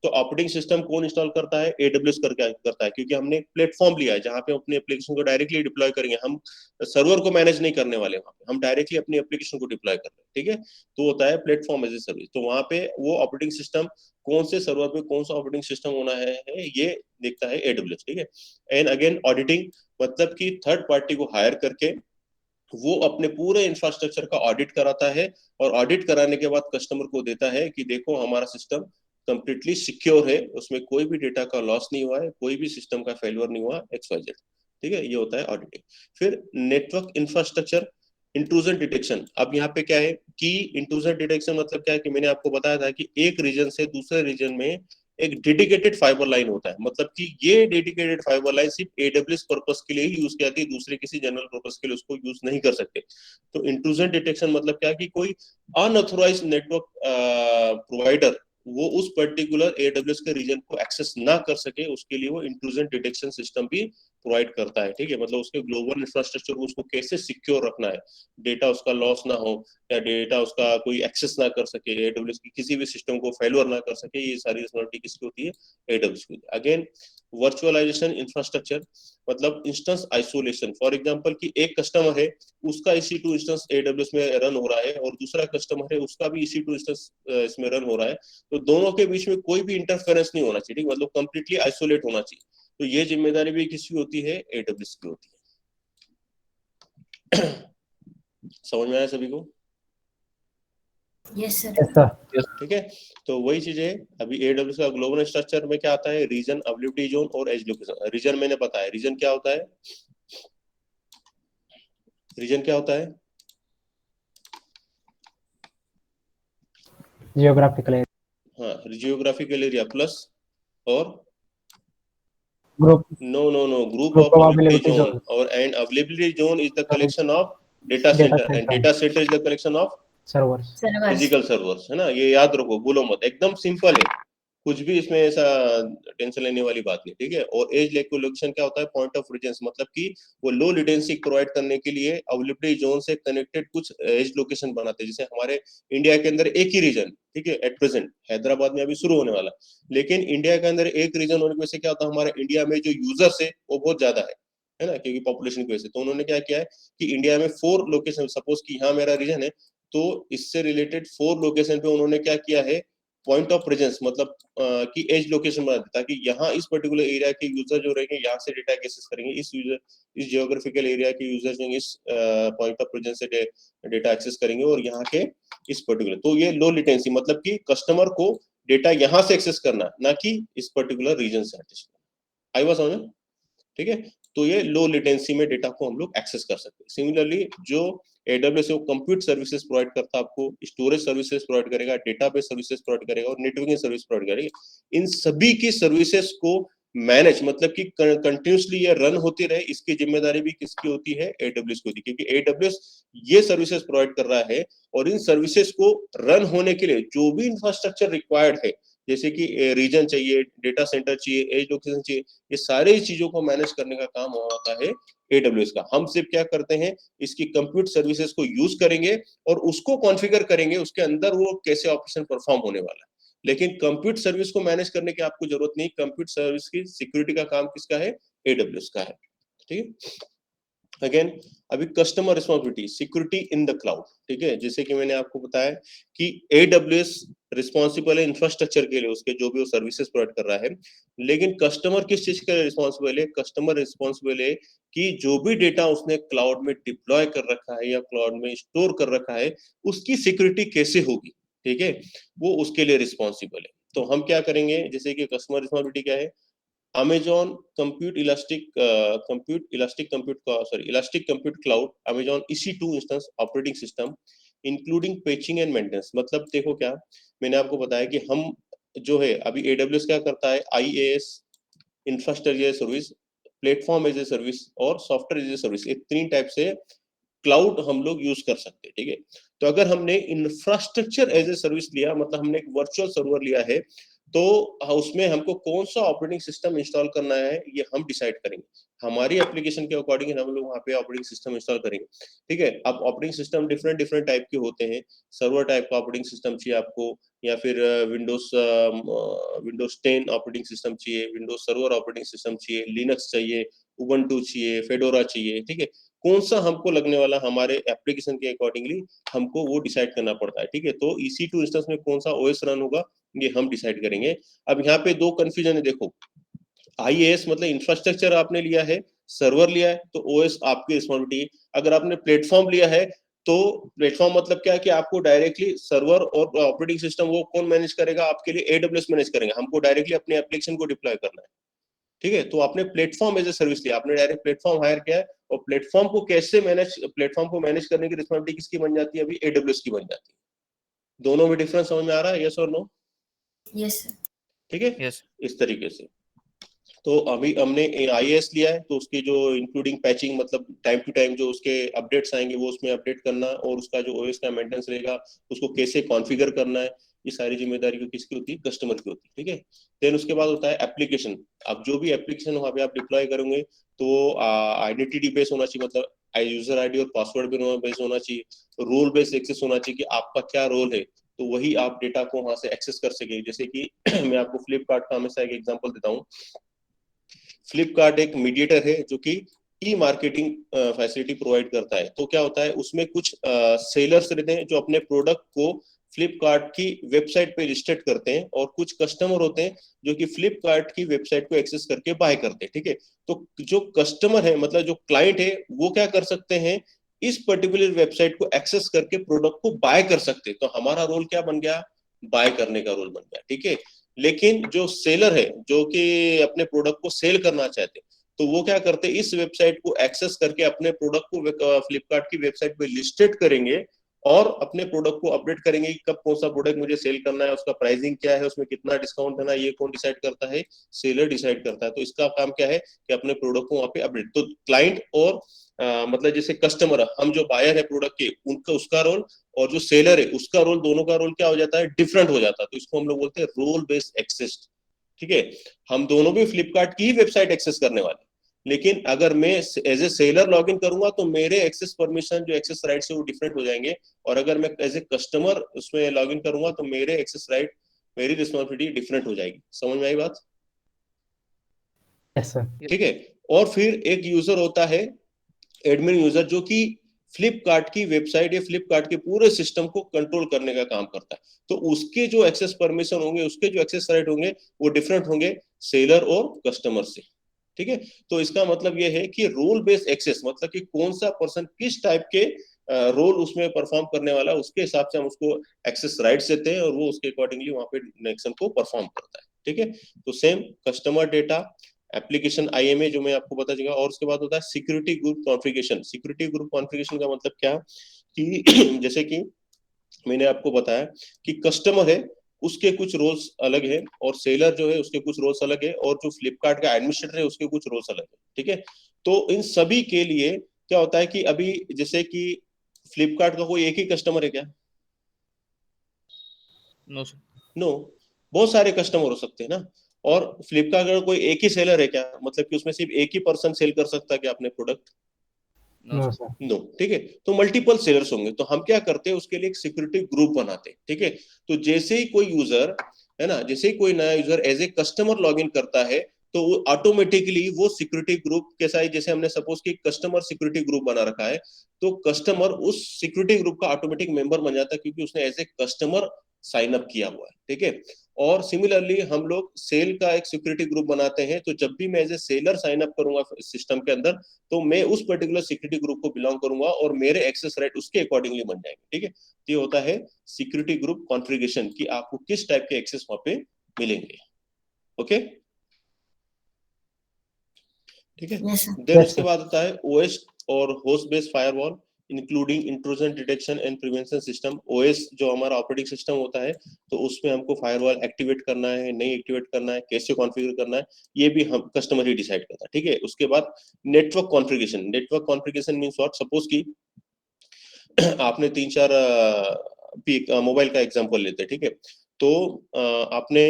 तो ऑपरेटिंग सिस्टम कौन इंस्टॉल करता है? AWS करता है, क्योंकि हमने एक प्लेटफॉर्म लिया है जहां पे अपने एप्लीकेशन को डायरेक्टली डिप्लॉय करेंगे। हम सर्वर को मैनेज नहीं करने वाले, वहां पे हम डायरेक्टली अपनी एप्लीकेशन को डिप्लॉय कर रहे हैं। ठीक है। तो होता है प्लेटफॉर्म एज ए सर्विस। तो वहां पे वो ऑपरेटिंग सिस्टम कौन से सर्वर पे कौन सा ऑपरेटिंग सिस्टम होना है ये देखता है AWS। ठीक है। एंड अगेन ऑडिटिंग, मतलब कि थर्ड पार्टी को हायर करके वो अपने पूरे इंफ्रास्ट्रक्चर का ऑडिट कराता है, और ऑडिट कराने के बाद कस्टमर को देता है कि देखो हमारा सिस्टम कंप्लीटली सिक्योर है, उसमें कोई भी डेटा का लॉस नहीं हुआ है, कोई भी सिस्टम का फेलियर नहीं हुआ, XYZ। ठीक है। ये होता है ऑडिटिंग। फिर नेटवर्क इंफ्रास्ट्रक्चर इंट्रूजन डिटेक्शन। अब यहाँ पे क्या है कि इंट्रूजन डिटेक्शन मतलब क्या है कि मैंने आपको बताया था कि एक रीजन से दूसरे रीजन में एक डेडिकेटेड फाइबर लाइन होता है, मतलब कि ये डेडिकेटेड फाइबर लाइन सिर्फ AWS पर्पस के लिए ही यूज की जाती है, दूसरे किसी जनरल पर्पस के लिए उसको यूज नहीं कर सकते। तो इंट्रूजन डिटेक्शन मतलब क्या कि कोई अनऑथोराइज्ड नेटवर्क प्रोवाइडर वो उस पर्टिकुलर AWS के रीजन को एक्सेस ना कर सके, उसके लिए वो इंट्रूजन डिटेक्शन सिस्टम भी प्रोवाइड करता है। ठीक है। मतलब उसके ग्लोबल इंफ्रास्ट्रक्चर को उसको कैसे सिक्योर रखना है, डेटा उसका लॉस ना हो, या डेटा उसका कोई एक्सेस ना कर सके, AWS की किसी भी सिस्टम को फेलियर ना कर सके, ये सारी रिस्पॉन्सिबिलिटी किसकी होती है? AWS की। अगेन वर्चुअलाइजेशन इंफ्रास्ट्रक्चर, मतलब इंस्टेंस आइसोलेशन। फॉर एग्जांपल कि एक कस्टमर है, उसका EC2 इंस्टेंस AWS में रन हो रहा है, और दूसरा कस्टमर है, उसका भी EC2 इंस्टेंस इसमें रन हो रहा है, तो दोनों के बीच में कोई भी इंटरफेरेंस नहीं होना चाहिए। मतलब कंप्लीटली आइसोलेट होना चाहिए। तो ये जिम्मेदारी भी किसकी होती है? AWS की होती है। समझ में आया सभी को? Yes, sir. Yes, sir. ठीक है, तो वही चीज है। अभी AWS का ग्लोबल स्ट्रक्चर में क्या आता है, रीजन, अवेलेबिलिटी जोन और एज लोकेशन। रीजन मैंने बताया, रीजन क्या होता है, रीजन क्या होता है, Geographical area. हाँ, जियोग्राफिकल एरिया प्लस और Group. Group Group of availability probability zone, zone. और and availability zone is the collection of data Data centre, and center. Data centre is the collection of Servers. Servers. Physical servers, है ना। ये याद रखो, भूलो मत, एकदम सिंपल है, कुछ भी इसमें ऐसा टेंशन लेने वाली बात नहीं, ठीक है। और एज लोकेशन क्या होता है, पॉइंट ऑफ रेफरेंस, मतलब कि वो लो लेटेंसी प्रोवाइड करने के लिए अवेलेबिलिटी जोन से कनेक्टेड कुछ एज लोकेशन बनाते हैं। जैसे हमारे इंडिया के अंदर एक ही रीजन, ठीक है, एट प्रेजेंट हैदराबाद में अभी शुरू होने वाला, लेकिन इंडिया के अंदर एक रीजन होने की वजह से क्या होता है, हमारे इंडिया में जो यूजर्स है वो बहुत ज्यादा है ना, क्योंकि पॉपुलेशन की वजह से। तो उन्होंने क्या किया है कि इंडिया में 4 लोकेशन, सपोज कि यहाँ मेरा रीजन है, तो इससे रिलेटेड 4 लोकेशन पे उन्होंने क्या किया है, पॉइंट ऑफ प्रेजेंस, मतलब कि एज लोकेशन बना देता, कि यहाँ इस पर्टिकुलर एरिया के यूजर जो रहेंगे यहाँ से डेटा एक्सेस करेंगे, इस यूजर, इस जियोग्राफिकल एरिया के यूजर जो इस पॉइंट ऑफ प्रेजेंस से डेटा एक्सेस करेंगे, और यहाँ के इस पर्टिकुलर, तो ये लो लेटेंसी, मतलब कि कस्टमर को डेटा यहाँ से एक्सेस करना, ना कि इस पर्टिकुलर रीजन से एक्सेस करना। आई वाज समझ, ठीक है। तो ये लो लेटेंसी में डेटा को हम लोग एक्सेस कर सकते हैं। सिमिलरली जो AWS है वो कंप्यूट सर्विसेज प्रोवाइड करता है, आपको स्टोरेज सर्विसेज प्रोवाइड करेगा, डेटाबेस सर्विसेज प्रोवाइड करेगा, और नेटवर्किंग सर्विस प्रोवाइड करेगा। इन सभी की सर्विसेज को मैनेज, मतलब कि कंटिन्यूसली ये रन होती रहे, इसकी जिम्मेदारी भी किसकी होती है, AWS की होती है, क्योंकि AWS ये सर्विसेज प्रोवाइड कर रहा है। और इन सर्विसेज को रन होने के लिए जो भी इंफ्रास्ट्रक्चर रिक्वायर्ड है, जैसे कि रीजन चाहिए, डेटा सेंटर चाहिए, एज लोकेशन चाहिए, ये सारी चीजों को मैनेज करने का काम होता है AWS का। हम सिर्फ क्या करते हैं, इसकी कंप्यूट सर्विसेज को यूज करेंगे और उसको कॉन्फ़िगर करेंगे, उसके अंदर वो कैसे ऑपरेशन परफॉर्म होने वाला है। लेकिन कंप्यूट सर्विस को मैनेज करने की आपको जरूरत नहीं, कंप्यूट सर्विस की सिक्योरिटी का काम किसका है, AWS का है, ठीक है। अगेन, अभी customer responsibility, security in the cloud, ठीक है। जैसे कि मैंने आपको बताया कि AWS रिस्पॉन्सिबल है इंफ्रास्ट्रक्चर के लिए, उसके जो भी वो सर्विसेज प्रोवाइड कर रहा है, लेकिन कस्टमर किस चीज के लिए रिस्पॉन्सिबल है, कस्टमर रिस्पॉन्सिबल है कि जो भी डेटा उसने क्लाउड में डिप्लॉय कर रखा है या क्लाउड में स्टोर कर रखा है, उसकी सिक्योरिटी कैसे होगी, ठीक है, वो उसके लिए रिस्पॉन्सिबल है। तो हम क्या करेंगे, जैसे कि कस्टमर रिस्पॉन्सिबिलिटी क्या है, Amazon Compute Elastic Elastic Compute Cloud, Amazon EC2 instance operating system including patching and maintenance. मतलब देखो क्या, मैंने आपको बताया कि हम जो है अभी AWS क्या करता है, IaaS, infrastructure as a service, platform as a service और सॉफ्टवेयर एज ए सर्विस, ये 3 टाइप से क्लाउड हम लोग यूज कर सकते हैं, ठीक है। तो अगर हमने इंफ्रास्ट्रक्चर एज ए सर्विस लिया, मतलब हमने एक वर्चुअल सर्वर लिया है, तो उसमें हमको कौन सा ऑपरेटिंग सिस्टम इंस्टॉल करना है ये हम डिसाइड करेंगे। हमारी एप्लीकेशन के अकॉर्डिंग हम लोग वहाँ पे ऑपरेटिंग सिस्टम इंस्टॉल करेंगे, ठीक है। अब operating system different different type के होते हैं, सर्वर टाइप का ऑपरेटिंग सिस्टम चाहिए आपको, या फिर विंडोज 10 ऑपरेटिंग सिस्टम चाहिए, विंडोज सर्वर ऑपरेटिंग सिस्टम चाहिए, लिनक्स चाहिए, उबंटू चाहिए, फेडोरा चाहिए, ठीक है। कौन सा हमको लगने वाला, हमारे एप्लीकेशन के अकॉर्डिंगली हमको वो डिसाइड करना पड़ता है, ठीक है। तो EC2 इंस्टेंस में कौन सा OS रन होगा ये हम डिसाइड करेंगे। अब यहाँ पे 2 कंफ्यूजन है, देखो, IaaS मतलब इंफ्रास्ट्रक्चर आपने लिया है, सर्वर लिया है, तो OS आपकी रिस्पॉन्सिबिलिटी है। अगर आपने प्लेटफॉर्म लिया है, तो प्लेटफॉर्म मतलब क्या है कि आपको डायरेक्टली सर्वर और ऑपरेटिंग सिस्टम वो कौन मैनेज करेगा, आपके लिए AWS मैनेज करेंगे, हमको डायरेक्टली अपने एप्लीकेशन को डिप्लॉय करना है, ठीक है। तो आपने प्लेटफॉर्म एज ए सर्विस लिया, आपने डायरेक्ट प्लेटफॉर्म हायर किया है, और प्लेटफॉर्म को कैसे मैनेज, प्लेटफॉर्म को मैनेज करने की रिस्पॉन्सिबिलिटी किसकी बन जाती है, अभी AWS की बन जाती है। दोनों में डिफरेंस समझ में आ रहा है, यस और नो? Yes, sir. ठीक है, यस इस तरीके से। तो अभी हमने IaaS लिया है, तो उसकी जो इंक्लूडिंग पैचिंग, मतलब टाइम टू टाइम जो उसके अपडेट्स आएंगे वो उसमें अपडेट करना, और उसका जो OS का मेंटेनेंस रहेगा उसको कैसे कॉन्फ़िगर करना है, ये सारी जिम्मेदारी किसकी होती है, कस्टमर की होती है, ठीक है। देन उसके बाद होता है एप्लीकेशन। अब जो भी एप्लीकेशन वहाँ पे आप डिप्लॉय करोगे, तो आइडेंटिटी बेस होना चाहिए, मतलब यूजर ID और पासवर्ड भी बेस होना चाहिए, रोल बेस एक्सेस होना चाहिए कि आपका क्या रोल है, तो वही आप डेटा को वहां से एक्सेस कर सके। जैसे कि मैं आपको फ्लिपकार्ट का हमेशा एक एग्जांपल देता हूँ। फ्लिपकार्ट एक मीडिएटर है जो कि मार्केटिंग फैसिलिटी प्रोवाइड करता है। तो क्या होता है, उसमें कुछ सेलर्स रहते हैं जो अपने प्रोडक्ट को फ्लिपकार्ट की वेबसाइट पे लिस्टेड करते हैं, और कुछ कस्टमर होते हैं जो कि फ्लिपकार्ट की वेबसाइट को एक्सेस करके बाय करते हैं, ठीक है। तो जो कस्टमर है, मतलब जो क्लाइंट है, वो क्या कर सकते हैं, इस पर्टिकुलर वेबसाइट को एक्सेस करके प्रोडक्ट को बाय कर सकते। तो हमारा रोल क्या बन गया, बाय करने का रोल बन गया, ठीक है। लेकिन जो सेलर है, जो कि अपने प्रोडक्ट को सेल करना चाहते, तो वो क्या करते, इस वेबसाइट को एक्सेस करके अपने प्रोडक्ट को फ्लिपकार्ट की वेबसाइट पे लिस्टेड करेंगे और अपने प्रोडक्ट को अपडेट करेंगे कि कब कौन सा प्रोडक्ट मुझे सेल करना है, उसका प्राइसिंग क्या है, उसमें कितना डिस्काउंट देना है, ये कौन डिसाइड करता है, सेलर डिसाइड करता है। तो इसका काम क्या है कि अपने प्रोडक्ट को वहां पे अपडेट, तो क्लाइंट और मतलब जैसे कस्टमर, हम जो बायर है प्रोडक्ट के, उनका उसका रोल और जो सेलर है उसका रोल, दोनों का रोल क्या हो जाता है, डिफरेंट हो जाता है। तो इसको हम लोग बोलते हैं रोल बेस्ड एक्सेस, ठीक है। हम दोनों भी फ्लिपकार्ट की वेबसाइट एक्सेस करने वाले, लेकिन अगर मैं as a seller log in करूंगा तो मेरे एक्सेस परमिशन, जो एक्सेस राइट्स है वो डिफरेंट हो जाएंगे, और अगर मैं एज ए कस्टमर उसमें लॉग इन करूंगा तो मेरे एक्सेस राइट, मेरी रिस्पॉन्सिबिलिटी डिफरेंट हो जाएगी। समझ में आई बात? Yes sir. ठीक है। और फिर एक यूजर होता है एडमिन यूजर, जो कि फ्लिपकार्ट की वेबसाइट या फ्लिपकार्ट के पूरे सिस्टम को कंट्रोल करने का काम करता है। तो उसके जो एक्सेस परमिशन होंगे, उसके जो एक्सेस राइट होंगे, वो डिफरेंट होंगे सेलर और कस्टमर से, ठीक है। तो इसका मतलब ये है कि रोल बेस्ड एक्सेस मतलब कि कौन सा पर्सन किस टाइप के रोल उसमें परफॉर्म करने वाला है, उसके हिसाब से हम उसको एक्सेस राइट्स देते हैं और वो उसके अकॉर्डिंगली वहां पे एक्शन को परफॉर्म करता है, ठीक है। तो same customer data, application IMA जो मैं आपको बता दूंगा, और उसके बाद होता है security group configuration. Security group configuration का मतलब क्या कि जैसे कि मैंने आपको बताया कि कस्टमर है उसके कुछ रोल्स अलग है, और सेलर जो है उसके कुछ रोल्स अलग है, और जो फ्लिपकार्ट का एडमिनिस्ट्रेटर है उसके कुछ रोल्स अलग है, ठीक है। तो इन सभी के लिए क्या होता है कि अभी जैसे कि फ्लिपकार्ट का कोई एक ही कस्टमर है क्या? No sir. नो, बहुत सारे कस्टमर हो सकते हैं ना। और फ्लिपकार्ट का कोई एक ही सेलर है क्या, मतलब कि उसमें सिर्फ एक ही पर्सन सेल कर सकता है क्या अपने product? No no sir. Sir. No, ठीक है। तो मल्टीपल सेलर्स होंगे, तो हम क्या करते हैं उसके लिए एक सिक्योरिटी ग्रुप बनाते हैं, ठीक है। तो जैसे ही कोई यूजर है ना, जैसे ही कोई नया user as a customer log in करता है, तो वो ऑटोमेटिकली वो सिक्योरिटी ग्रुप के साथ, जैसे हमने सपोज कि कस्टमर सिक्योरिटी ग्रुप बना रखा है, तो कस्टमर उस सिक्योरिटी ग्रुप का ऑटोमेटिक मेंबर बन जाता है, क्योंकि उसने as a customer sign up किया हुआ है, ठीक है। और सिमिलरली हम लोग सेल का एक सिक्योरिटी ग्रुप बनाते हैं, तो जब भी मैं as a seller sign up करूंगा सिस्टम के अंदर, तो मैं उस पर्टिकुलर सिक्योरिटी ग्रुप को बिलोंग करूंगा और मेरे एक्सेस राइट उसके अकॉर्डिंगली बन जाएंगे, ठीक है। तो ये होता है सिक्योरिटी ग्रुप कॉन्फ़िगरेशन कि आपको किस टाइप के एक्सेस वहां पे मिलेंगे, ओके, ठीक है। Yes, sir. देन यस उसके सर। बाद आता है ओएस और host based firewall, including intrusion detection and prevention system. OS जो हमारा ऑपरेटिंग सिस्टम होता है, तो उसमें हमको फायरवॉल एक्टिवेट करना है, नहीं एक्टिवेट करना है, कैसे कॉन्फ़िगर करना है, ये भी हम कस्टमर ही डिसाइड करता है, ठीक है। उसके बाद network configuration. Network configuration means what, suppose की आपने 3-4 मोबाइल का एग्जांपल लेते हैं, ठीक है। तो आपने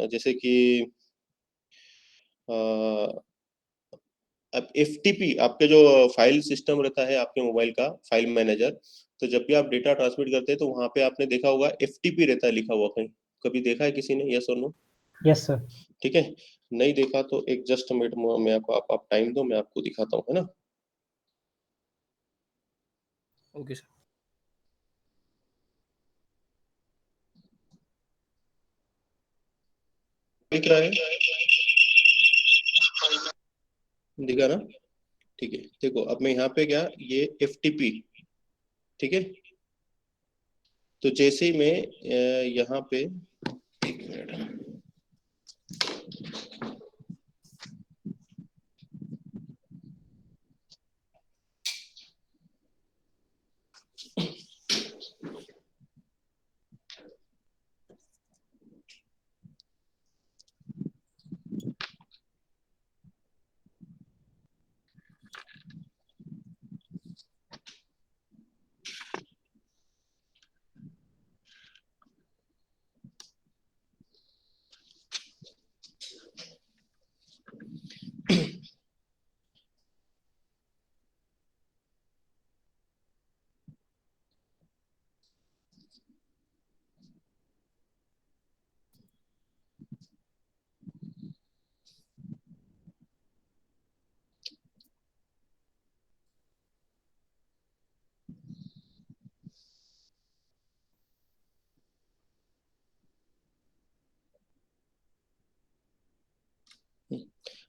जैसे कि अब एफटीपी, आपके जो फाइल सिस्टम रहता है आपके मोबाइल का, फाइल मैनेजर, तो जब भी आप डेटा ट्रांसमिट करते हैं तो वहां पे आपने देखा होगा एफटीपी रहता है लिखा हुआ, कहीं कभी देखा है किसी ने, यस और नो? Yes sir. ठीक है, नहीं देखा तो एक जस्ट मिनट मैं आपको, आप टाइम दो, मैं आपको दिखाता हूँ, है ना। Okay sir. ये क्या है, दिखा ना? ठीक है, देखो अब मैं यहाँ पे क्या, ये एफटीपी, ठीक है। तो जैसे ही मैं यहाँ पे, एक मिनट,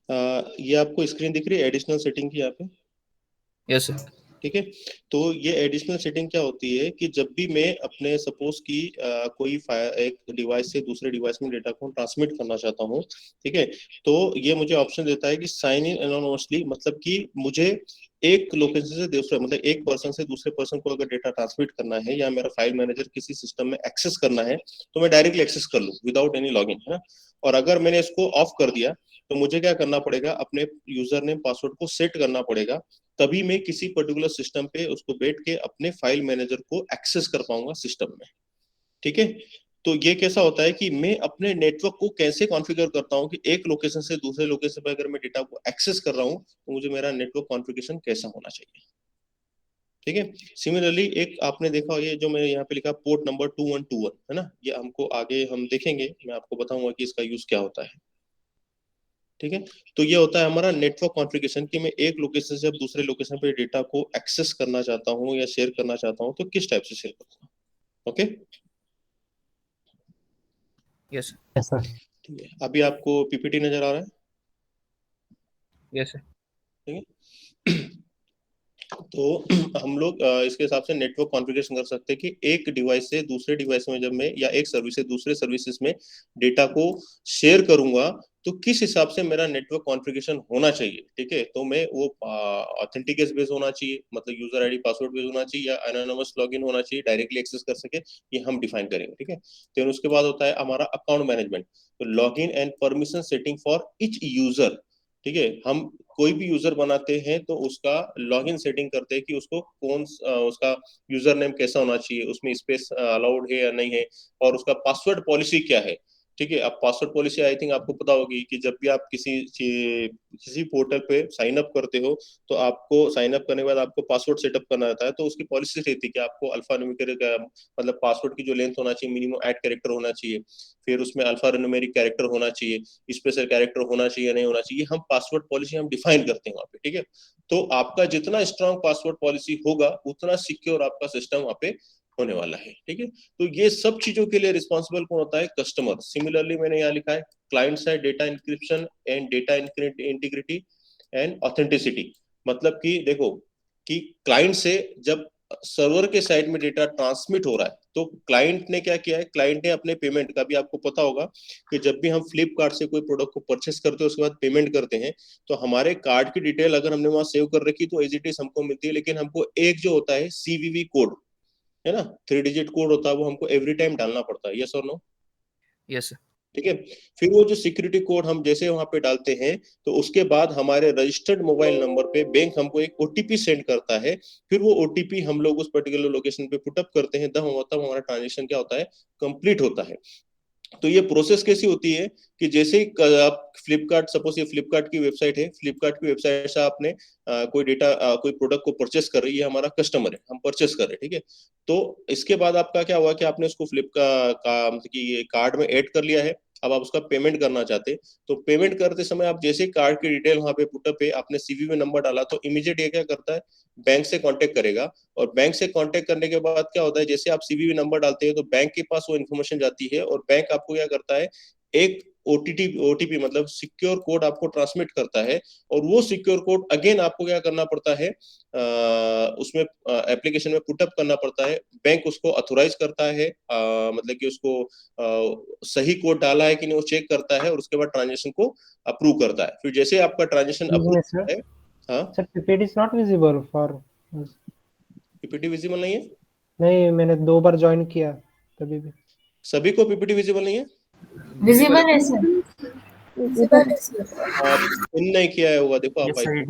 ये आपको स्क्रीन दिख रही है एडिशनल सेटिंग की यहाँ पे? Yes sir. ठीक है। तो ये एडिशनल सेटिंग क्या होती है कि जब भी मैं अपने सपोज की कोई एक डिवाइस से दूसरे डिवाइस में डेटा को ट्रांसमिट करना चाहता हूँ, ठीक है, तो ये मुझे ऑप्शन देता है कि साइन इन एनोनिमसली, मतलब कि मुझे एक लोकेशन से दूसरे, मतलब एक पर्सन से दूसरे पर्सन को अगर डेटा ट्रांसमिट करना है या मेरा फाइल मैनेजर किसी सिस्टम में एक्सेस करना है तो मैं डायरेक्टली एक्सेस कर लूँ विदाउट एनी लॉगिन, है ना। और अगर मैंने इसको ऑफ कर दिया तो मुझे क्या करना पड़ेगा, अपने यूजर नेम पासवर्ड को सेट करना पड़ेगा, तभी मैं किसी पर्टिकुलर सिस्टम पे उसको बैठ के अपने फाइल मैनेजर को एक्सेस कर पाऊंगा सिस्टम में, ठीक है। तो ये कैसा होता है कि मैं अपने नेटवर्क को कैसे कॉन्फ़िगर करता हूँ कि एक लोकेशन से दूसरे लोकेशन पर अगर मैं डेटा को एक्सेस कर रहा हूँ तो मुझे मेरा नेटवर्क कॉन्फ़िगरेशन कैसा होना चाहिए, ठीक है। सिमिलरली एक आपने देखा ये जो मैंने यहाँ पे लिखा पोर्ट नंबर 2121, है ना, ये हमको आगे हम देखेंगे, मैं आपको बताऊंगा कि इसका यूज क्या होता है, ठीक है। तो ये होता है हमारा नेटवर्क कॉन्फ़िगरेशन कि मैं एक लोकेशन से अब दूसरे लोकेशन पे डेटा को एक्सेस करना चाहता हूँ या शेयर करना चाहता हूँ तो किस टाइप से शेयर करूँगा, ओके। Yes Yes, sir. ठीक है, अभी आपको पीपीटी नजर आ रहा है, यस सर ठीक है। तो हम लोग इसके हिसाब से नेटवर्क कॉन्फ़िगरेशन कर सकते हैं कि एक डिवाइस से दूसरे डिवाइस में जब मैं या एक सर्विस से दूसरे सर्विसेज में डेटा को शेयर करूंगा तो किस हिसाब से मेरा नेटवर्क कॉन्फ़िगरेशन होना चाहिए, ठीक है। तो मैं वो ऑथेंटिकेट बेस होना चाहिए, मतलब यूजर आईडी पासवर्ड बेस होना चाहिए, या एनोनिमस लॉगिन होना चाहिए, डायरेक्टली एक्सेस कर सके, ये हम डिफाइन करेंगे, ठीक है। तो उसके बाद होता है हमारा अकाउंट मैनेजमेंट, तो login and permission setting for each user, ठीक है। हम कोई भी यूजर बनाते हैं तो उसका लॉगिन सेटिंग करते हैं कि उसको उसका यूजर नेम कैसा होना चाहिए, उसमें स्पेस अलाउड है या नहीं है, और उसका पासवर्ड पॉलिसी क्या है, ठीक है। अब पासवर्ड पॉलिसी आई थिंक आपको पता होगी कि जब भी आप किसी पोर्टल पे साइन अप करते हो तो आपको साइन अप करने के बाद आपको पासवर्ड सेटअप करना रहता है, तो उसकी पॉलिसी रहती है कि आपको अल्फा न्यूमेरिक मतलब पासवर्ड की जो लेंथ होना चाहिए मिनिमम 8 कैरेक्टर होना चाहिए, फिर उसमें अल्फा न्यूमेरिक कैरेक्टर होना चाहिए, स्पेशल कैरेक्टर होना चाहिए नहीं होना चाहिए, हम पासवर्ड पॉलिसी हम डिफाइन करते हैं वहाँ पे, ठीक है। तो आपका जितना स्ट्रांग पासवर्ड पॉलिसी होगा उतना सिक्योर आपका सिस्टम वहाँ पे होने वाला है, ठीक है। तो ये सब चीजों के लिए रिस्पॉन्सिबल कौन होता है, कस्टमर। सिमिलरली मैंने यहाँ लिखा है client side data encryption and data integrity and authenticity, मतलब कि देखो कि क्लाइंट से जब सर्वर के साइड में डेटा ट्रांसमिट हो रहा है तो क्लाइंट ने क्या किया है, क्लाइंट ने अपने पेमेंट का भी आपको पता होगा कि जब भी हम फ्लिपकार्ट से कोई प्रोडक्ट को परचेस करते हैं उसके बाद पेमेंट करते हैं तो हमारे कार्ड की डिटेल अगर हमने वहां सेव कर रखी तो एज इट इज हमको मिलती है, लेकिन हमको एक जो होता है सीवीवी कोड, है ना, 3 डिजिट कोड होता है, वो हमको एवरी टाइम डालना पड़ता है, यस और नो, यस सर ठीक है। फिर वो जो सिक्योरिटी कोड हम जैसे वहां पे डालते हैं तो उसके बाद हमारे रजिस्टर्ड मोबाइल नंबर पे बैंक हमको एक ओटीपी सेंड करता है, फिर वो ओटीपी हम लोग उस पर्टिकुलर लोकेशन पे पुटअप करते हैं, तब हमारा ट्रांजेक्शन क्या होता है, कंप्लीट होता है। तो ये प्रोसेस कैसी होती है कि जैसे ही आप फ्लिपकार्ट, सपोज ये फ्लिपकार्ट की वेबसाइट है, फ्लिपकार्ट की वेबसाइट से आपने कोई डेटा कोई प्रोडक्ट को परचेस कर रही है, हमारा कस्टमर है, हम परचेस कर रहे हैं, ठीक है। तो इसके बाद आपका क्या हुआ कि आपने उसको फ्लिप का मतलब कि ये कार्ड में ऐड कर लिया है, अब आप उसका पेमेंट करना चाहते हैं, तो पेमेंट करते समय आप जैसे कार्ड की डिटेल वहां पे पुटअप है, आपने सीवीवी नंबर डाला तो इमीडिएट ये क्या करता है, बैंक से कांटेक्ट करेगा, और बैंक से कांटेक्ट करने के बाद क्या होता है, जैसे आप सीवीवी नंबर डालते हैं तो बैंक के पास वो इन्फॉर्मेशन जाती है और बैंक आपको क्या करता है, एक ओटीपी मतलब सिक्योर कोड आपको ट्रांसमिट करता है, और वो सिक्योर कोड अगेन आपको क्या करना पड़ता है, उसमें एप्लीकेशन में पुटअप करना पड़ता है, बैंक उसको अथोराइज करता है, मतलब कि उसको सही कोड डाला है कि नहीं वो चेक करता है, और उसके बाद ट्रांजेक्शन को अप्रूव करता है, फिर जैसे आपका transaction Excuse approve me, sir. है। हाँ, Sir, PPT is not visible for. PPT visible नहीं है, नहीं, मैंने 2 बार ज्वाइन किया तभी भी. सभी को पीपीटी विजिबल नहीं है, विजिबल है सर, विजिबल है सर। पिन नहीं किया है होगा, देखो आप यस सर आई।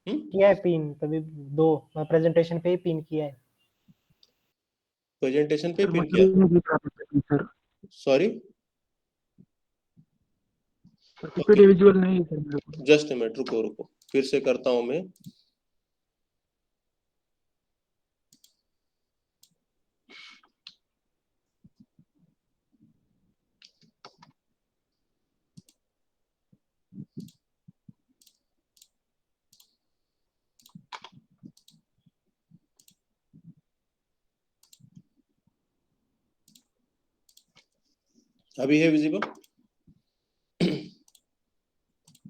किया है पिन तभी 2 प्रेजेंटेशन पे ही पिन किया है. प्रेजेंटेशन पे सर पिन मुझे किया, नहीं दिख रहा था sir. Sorry, sir PPT visual नहीं है सर मेरे को। जस्ट ए मिनट, रुको रुको, फिर से करता हूं मैं। अभी है विजिबल,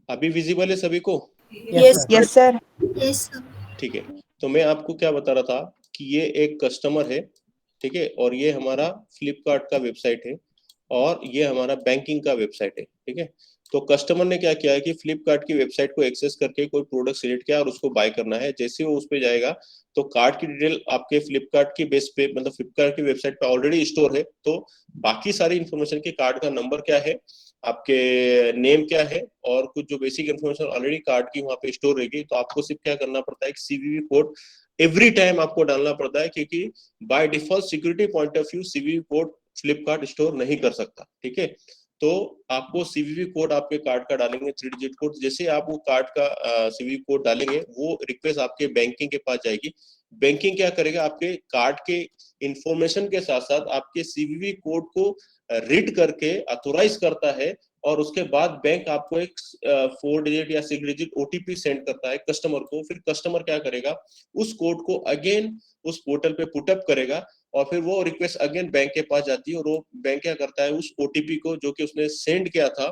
अभी विजिबल है सभी को, Yes, sir. Yes sir. Yes sir. ठीक है। तो मैं आपको क्या बता रहा था कि ये एक कस्टमर है, ठीक है, और ये हमारा फ्लिपकार्ट का वेबसाइट है और ये हमारा बैंकिंग का वेबसाइट है, ठीक है। तो कस्टमर ने क्या किया है कि फ्लिपकार्ट की वेबसाइट को एक्सेस करके कोई प्रोडक्ट सिलेक्ट किया और उसको बाय करना है। जैसे वो उस पे जाएगा तो कार्ड की डिटेल आपके फ्लिपकार्ट की बेस पे, मतलब फ्लिपकार्ट की वेबसाइट पे ऑलरेडी स्टोर है, तो बाकी सारी इन्फॉर्मेशन की, कार्ड का नंबर क्या है, आपके नेम क्या है और कुछ जो बेसिक इन्फॉर्मेशन ऑलरेडी कार्ड की वहां पे स्टोर रहेगी। तो आपको सिर्फ क्या करना पड़ता है, एक सीवीवी कोड एवरी टाइम आपको डालना पड़ता है, क्योंकि by default security point of view CVV code Flipkart store नहीं कर सकता, ठीक है। तो आपको सीवीवी कोड आपके कार्ड का डालेंगे, 3 डिजिट कोड। जैसे आप वो कार्ड का सीवीवी कोड डालेंगे, वो रिक्वेस्ट आपके बैंकिंग के पास जाएगी। बैंकिंग क्या करेगा, आपके कार्ड के इंफॉर्मेशन के साथ साथ आपके सीवीवी कोड को रीड करके ऑथोराइज करता है, और उसके बाद बैंक आपको एक 4 डिजिट या 6 डिजिट ओटीपी सेंड करता है कस्टमर को। फिर कस्टमर क्या करेगा, उस कोड को अगेन उस पोर्टल पे पुटअप करेगा, और फिर वो रिक्वेस्ट अगेन बैंक के पास जाती है, और वो बैंक क्या करता है, उस ओटीपी को जो कि उसने सेंड किया था,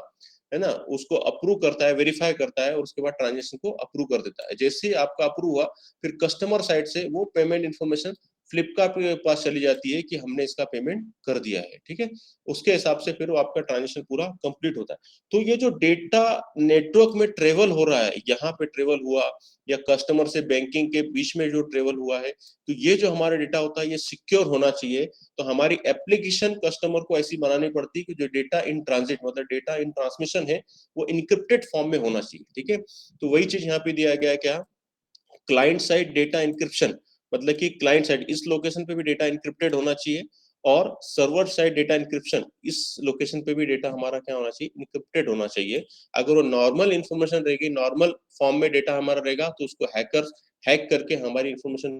है ना, उसको अप्रूव करता है, वेरीफाई करता है, और उसके बाद ट्रांजेक्शन को अप्रूव कर देता है। जैसे ही आपका अप्रूव हुआ, फिर कस्टमर साइड से वो पेमेंट इन्फॉर्मेशन फ्लिपकार्ट के पास चली जाती है कि हमने इसका पेमेंट कर दिया है, ठीक है। उसके हिसाब से फिर वो आपका ट्रांजेक्शन पूरा कंप्लीट होता है। तो ये जो डेटा नेटवर्क में ट्रेवल हो रहा है, यहाँ पे ट्रेवल हुआ या कस्टमर से बैंकिंग के बीच में जो ट्रेवल हुआ है, तो ये जो हमारा डेटा होता है ये सिक्योर होना चाहिए। तो हमारी एप्लीकेशन कस्टमर को ऐसी बनानी पड़ती है कि जो डेटा इन ट्रांजिट, मतलब डेटा इन ट्रांसमिशन है, वो इनक्रिप्टेड फॉर्म में होना चाहिए, ठीक है। तो वही चीज यहाँ पे दिया गया है, क्या, क्लाइंट साइड डेटा इंक्रिप्शन, मतलब कि क्लाइंट साइड इस लोकेशन पे भी डेटा इंक्रिप्टेड होना चाहिए, और सर्वर साइड डेटा इंक्रिप्शन इस लोकेशन पे भी डेटा हमारा क्या होना चाहिए, इंक्रिप्टेड होना चाहिए। अगर वो नॉर्मल इंफॉर्मेशन रहेगी, नॉर्मल फॉर्म में डेटा हमारा रहेगा, तो उसको हैकर्स हैक करके हमारी इंफॉर्मेशन,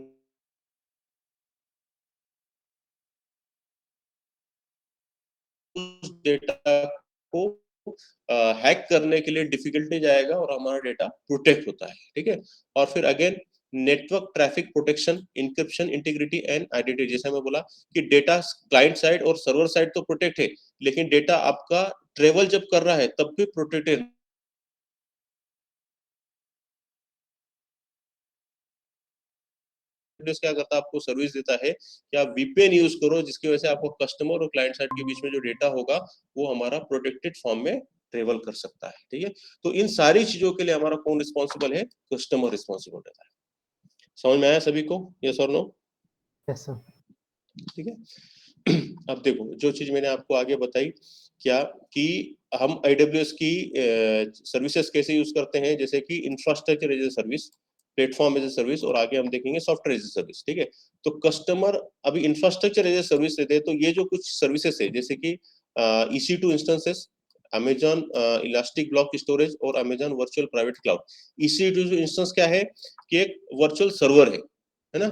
उस डेटा को हैक करने के लिए डिफिकल्टी जाएगा और हमारा डेटा प्रोटेक्ट होता है, ठीक है। और फिर again network traffic protection, encryption, integrity and identity. जैसे मैं बोला कि डेटा क्लाइंट साइड और सर्वर साइड तो प्रोटेक्ट है, लेकिन डेटा आपका ट्रेवल जब कर रहा है तब भी प्रोटेक्टेड। क्या करता है, आपको सर्विस देता है कि आप वीपीएन यूज करो, जिसकी वजह से आपको कस्टमर और क्लाइंट साइड के बीच में जो डेटा होगा वो हमारा प्रोटेक्टेड फॉर्म में ट्रेवल कर सकता है, ठीक है। तो इन सारी चीजों के लिए हमारा कौन रिस्पॉन्सिबल है, कस्टमर रिस्पॉन्सिबल रहता है। समझ में आया सभी को, यस और नो? Yes sir. ठीक है। अब देखो जो चीज मैंने आपको आगे बताई, क्या कि हम AWS की सर्विसेज कैसे यूज करते हैं, जैसे कि infrastructure as a service, platform as a service, और आगे हम देखेंगे सॉफ्टवेयर एज ए सर्विस, ठीक है। तो कस्टमर अभी इंफ्रास्ट्रक्चर एज ए सर्विस देते हैं, तो ये जो कुछ सर्विसेज है, जैसे कि EC2 instances, Amazon elastic block storage और Amazon virtual private cloud. EC2 instance क्या है कि एक वर्चुअल सर्वर है ना,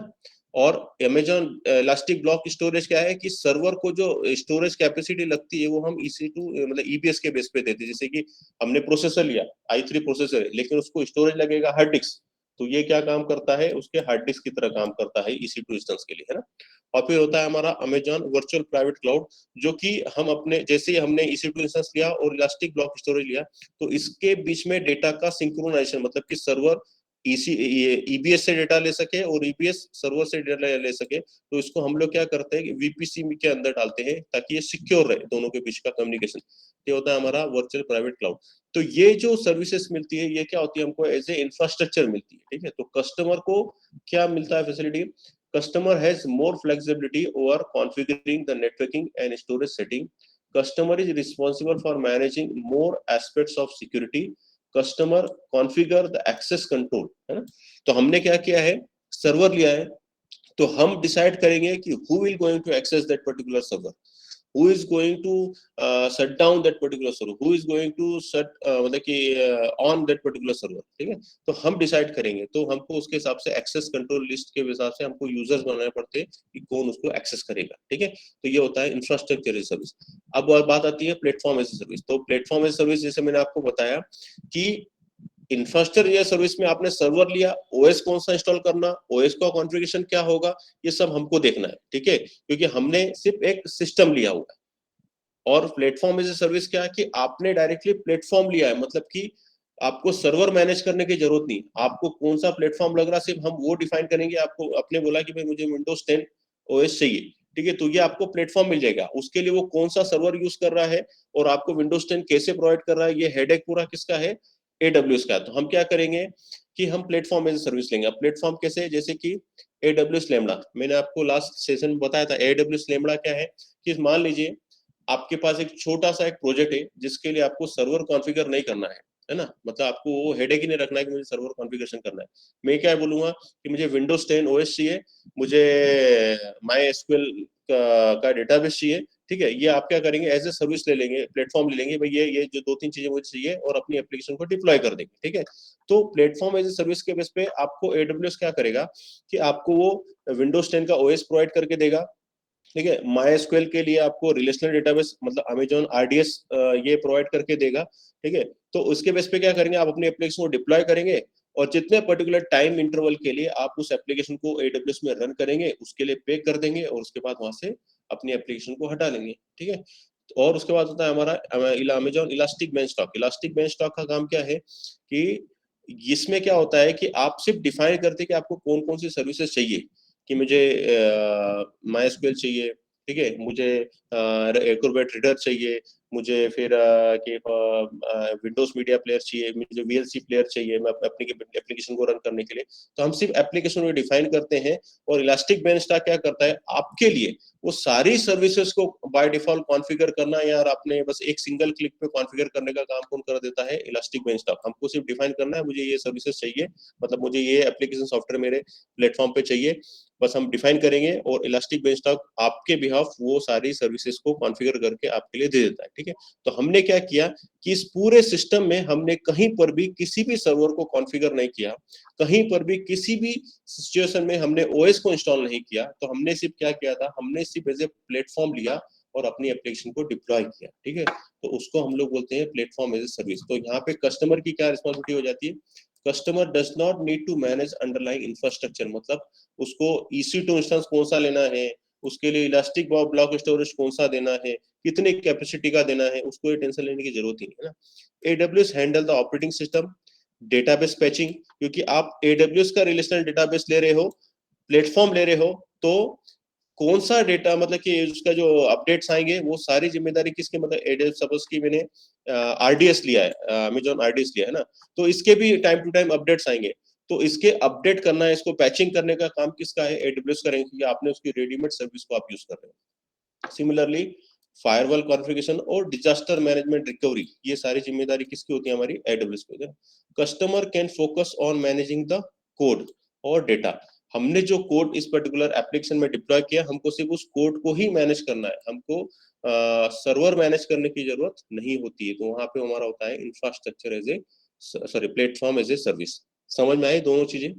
और अमेजॉन इलास्टिक ब्लॉक स्टोरेज क्या है कि सर्वर को जो स्टोरेज कैपेसिटी लगती है वो हम EC2 मतलब EBS के बेस पे देते हैं। जैसे कि हमने प्रोसेसर लिया, i3 प्रोसेसर है, लेकिन उसको स्टोरेज लगेगा हार्ड डिस्क, तो ये क्या काम करता है, उसके हार्ड डिस्क की तरह काम करता है EC2 इंस्टेंस के लिए, है ना। और फिर होता है हमारा अमेजॉन वर्चुअल प्राइवेट क्लाउड, जो कि हम अपने, जैसे ही हमने EC2 इंस्टेंस लिया और इलास्टिक ब्लॉक स्टोरेज लिया, तो इसके बीच में डेटा का सिंक्रोनाइजेशन, मतलब कि सर्वर EBS से डेटा ले सके और EBS सर्वर से डेटा ले सके, तो इसको हम लोग क्या करते हैं कि VPC के अंदर डालते हैं, ताकि ये सिक्योर रहे दोनों के बीच का कम्युनिकेशन। ये होता है हमारा वर्चुअल प्राइवेट क्लाउड। तो ये जो सर्विसेज मिलती है, ये क्या होती है, हमको एज ए इंफ्रास्ट्रक्चर मिलती है, ठीक है। तो कस्टमर को क्या मिलता है facility, customer has more flexibility over configuring the networking and storage setting. Customer is responsible for managing more aspects of security. Customer configure the access control, है ना। तो हमने क्या किया है, सर्वर लिया है, तो हम डिसाइड करेंगे कि who will going to access that particular server, who is going to shut down that particular server, who is going to shut मतलब कि on that particular server, ठीक है। तो हम डिसाइड करेंगे, तो हमको उसके हिसाब से एक्सेस कंट्रोल लिस्ट के हिसाब से हमको यूजर्स बनाने पड़ते हैं कि कौन उसको एक्सेस करेगा, ठीक है। तो ये होता है इंफ्रास्ट्रक्चर एज सर्विस। अब बात आती है प्लेटफॉर्म एज सर्विस। तो प्लेटफॉर्म एज सर्विस, जैसे मैंने आपको बताया कि इंफ्रास्ट्रक्चर या सर्विस में आपने सर्वर लिया, OS कौन सा इंस्टॉल करना, OS का कॉन्फ़िगरेशन क्या होगा, ये सब हमको देखना है, ठीक है, क्योंकि हमने सिर्फ एक सिस्टम लिया हुआ है। और प्लेटफॉर्म एज ए सर्विस क्या है कि आपने डायरेक्टली प्लेटफॉर्म लिया है, मतलब कि आपको सर्वर मैनेज करने की जरूरत नहीं, आपको कौन सा प्लेटफॉर्म लग रहा है सिर्फ हम वो डिफाइन करेंगे। आपको अपने बोला कि भाई मुझे विंडोज 10 ओएस चाहिए, ठीक है, तो ये आपको प्लेटफॉर्म मिल जाएगा। उसके लिए वो कौन सा सर्वर यूज कर रहा है और आपको विंडोज 10 कैसे प्रोवाइड कर रहा है, ये हेडेक पूरा किसका है, AWS का। तो हम क्या करेंगे कि हम प्लेटफॉर्म एज ए सर्विस लेंगे। अब प्लेटफॉर्म कैसे, जैसे कि AWS लैम्बडा, मैंने आपको लास्ट सेशन में बताया था। AWS लैम्बडा क्या है कि मान लीजिए आपके पास एक छोटा सा एक प्रोजेक्ट है जिसके लिए आपको सर्वर कॉन्फ़िगर नहीं करना है ना, मतलब आपको वो हेडेक ही नहीं रखना है कि मुझे सर्वर कॉन्फ़िगरेशन करना है। मैं क्या बोलूंगा कि मुझे विंडोज 10 ओएस चाहिए, मुझे MySQL का डेटाबेस चाहिए, ठीक है, ये आप क्या करेंगे, एज ए सर्विस ले लेंगे, प्लेटफॉर्म ले लेंगे, भाई ये जो 2-3 चीजें मुझे चाहिए, और अपनी एप्लीकेशन को डिप्लॉय कर देंगे, ठीक है। तो प्लेटफॉर्म एज ए सर्विस के बेस पे आपको AWS क्या करेगा कि आपको वो विंडोज 10 का OS प्रोवाइड करके देगा, ठीक है। MySQL के लिए आपको रिलेशनल डेटाबेस मतलब Amazon RDS ये प्रोवाइड करके देगा, ठीक है। तो उसके बेस पे क्या करेंगे, आप अपनी एप्लीकेशन को डिप्लॉय करेंगे, और जितने पर्टिकुलर टाइम इंटरवल के लिए आप उस एप्लीकेशन को AWS में रन करेंगे उसके लिए पे कर देंगे, और उसके बाद वहां से अपनी एप्लीकेशन को हटा लेंगे, ठीक है। और उसके बाद होता है हमारा Amazon इलास्टिक बेंचटॉक। इलास्टिक बेंचटॉक का काम क्या है कि इसमें क्या होता है कि आप सिर्फ डिफाइन करते हैं कि आपको कौन कौन सी सर्विसेज चाहिए, कि मुझे MySQL चाहिए, ठीक है, मुझे एक्रोबैट रीडर चाहिए, मुझे फिर कि विंडोज मीडिया प्लेयर चाहिए, मुझे VLC प्लेयर चाहिए मैं अपनी एप्लीकेशन को रन करने के लिए। तो हम सिर्फ एप्लीकेशन को डिफाइन करते हैं, और इलास्टिक बेंचटॉक क्या करता है आपके लिए, वो सारी सर्विसेज को बाय डिफॉल्ट कॉन्फ़िगर करना, यार आपने बस एक सिंगल क्लिक पे कॉन्फ़िगर करने का काम कौन कर देता है, इलास्टिक बेंचटॉक। हमको सिर्फ डिफाइन करना है मुझे ये सर्विसेज चाहिए, मतलब मुझे ये एप्लीकेशन सॉफ्टवेयर मेरे प्लेटफॉर्म पे चाहिए, बस हम डिफाइन करेंगे, और इलास्टिक बेंचटॉक आपके बिहाफ वो सारी सर्विसेज को कॉन्फ़िगर करके आपके लिए दे देता है, ठीक है। तो हमने क्या किया कि इस पूरे सिस्टम में हमने कहीं पर भी किसी भी सर्वर को कॉन्फ़िगर नहीं किया, कहीं पर भी किसी भी सिचुएशन में हमने OS को इंस्टॉल नहीं किया। तो हमने सिर्फ क्या किया था, हमने सिर्फ एज ए प्लेटफॉर्म लिया और अपनी एप्लीकेशन को डिप्लॉय किया, ठीक है। तो उसको हम लोग बोलते हैं प्लेटफॉर्म एज ए सर्विस। तो यहाँ पे कस्टमर की क्या रिस्पॉन्सिबिलिटी हो जाती है, customer does not need to manage underlying infrastructure, मतलब उसको EC2 इंस्टेंस कौन सा लेना है, उसके लिए इलास्टिक ब्लॉक स्टोरेज कौन सा देना है, कितने कैपेसिटी का देना है, उसको ये टेंशन लेने की जरूरत ही नहीं है ना। AWS handle the operating system, database patching, क्योंकि आप AWS का रिलेशनल डेटाबेस ले रहे हो, प्लेटफॉर्म ले रहे हो, तो कौन सा डेटा मतलब कि उसका जो अपडेट्स आएंगे वो सारी जिम्मेदारी किसकी, मतलब AWS सपोज की मैंने RDS लिया है, Amazon RDS लिया है ना, तो इसके भी टाइम टू टाइम अपडेट्स आएंगे, तो इसके अपडेट करना है, इसको पैचिंग करने का काम किसका है, AWS करेंगे, क्योंकि आपने उसकी रेडीमेड सर्विस को आप यूज कर रहे हो। सिमिलरली फायरवॉल कॉन्फ़िगरेशन और डिजास्टर मैनेजमेंट रिकवरी, ये सारी जिम्मेदारी किसकी होती है, हमारी AWS की होती है। Customer can focus on managing the code और डेटा, हमने जो कोड इस पर्टिकुलर एप्लीकेशन में डिप्लॉय किया, हमको सिर्फ उस कोड को ही मैनेज करना है, हमको सर्वर मैनेज करने की जरूरत नहीं होती है। तो वहां पे हमारा होता है infrastructure as a sorry platform as a service. समझ में आई दोनों चीजें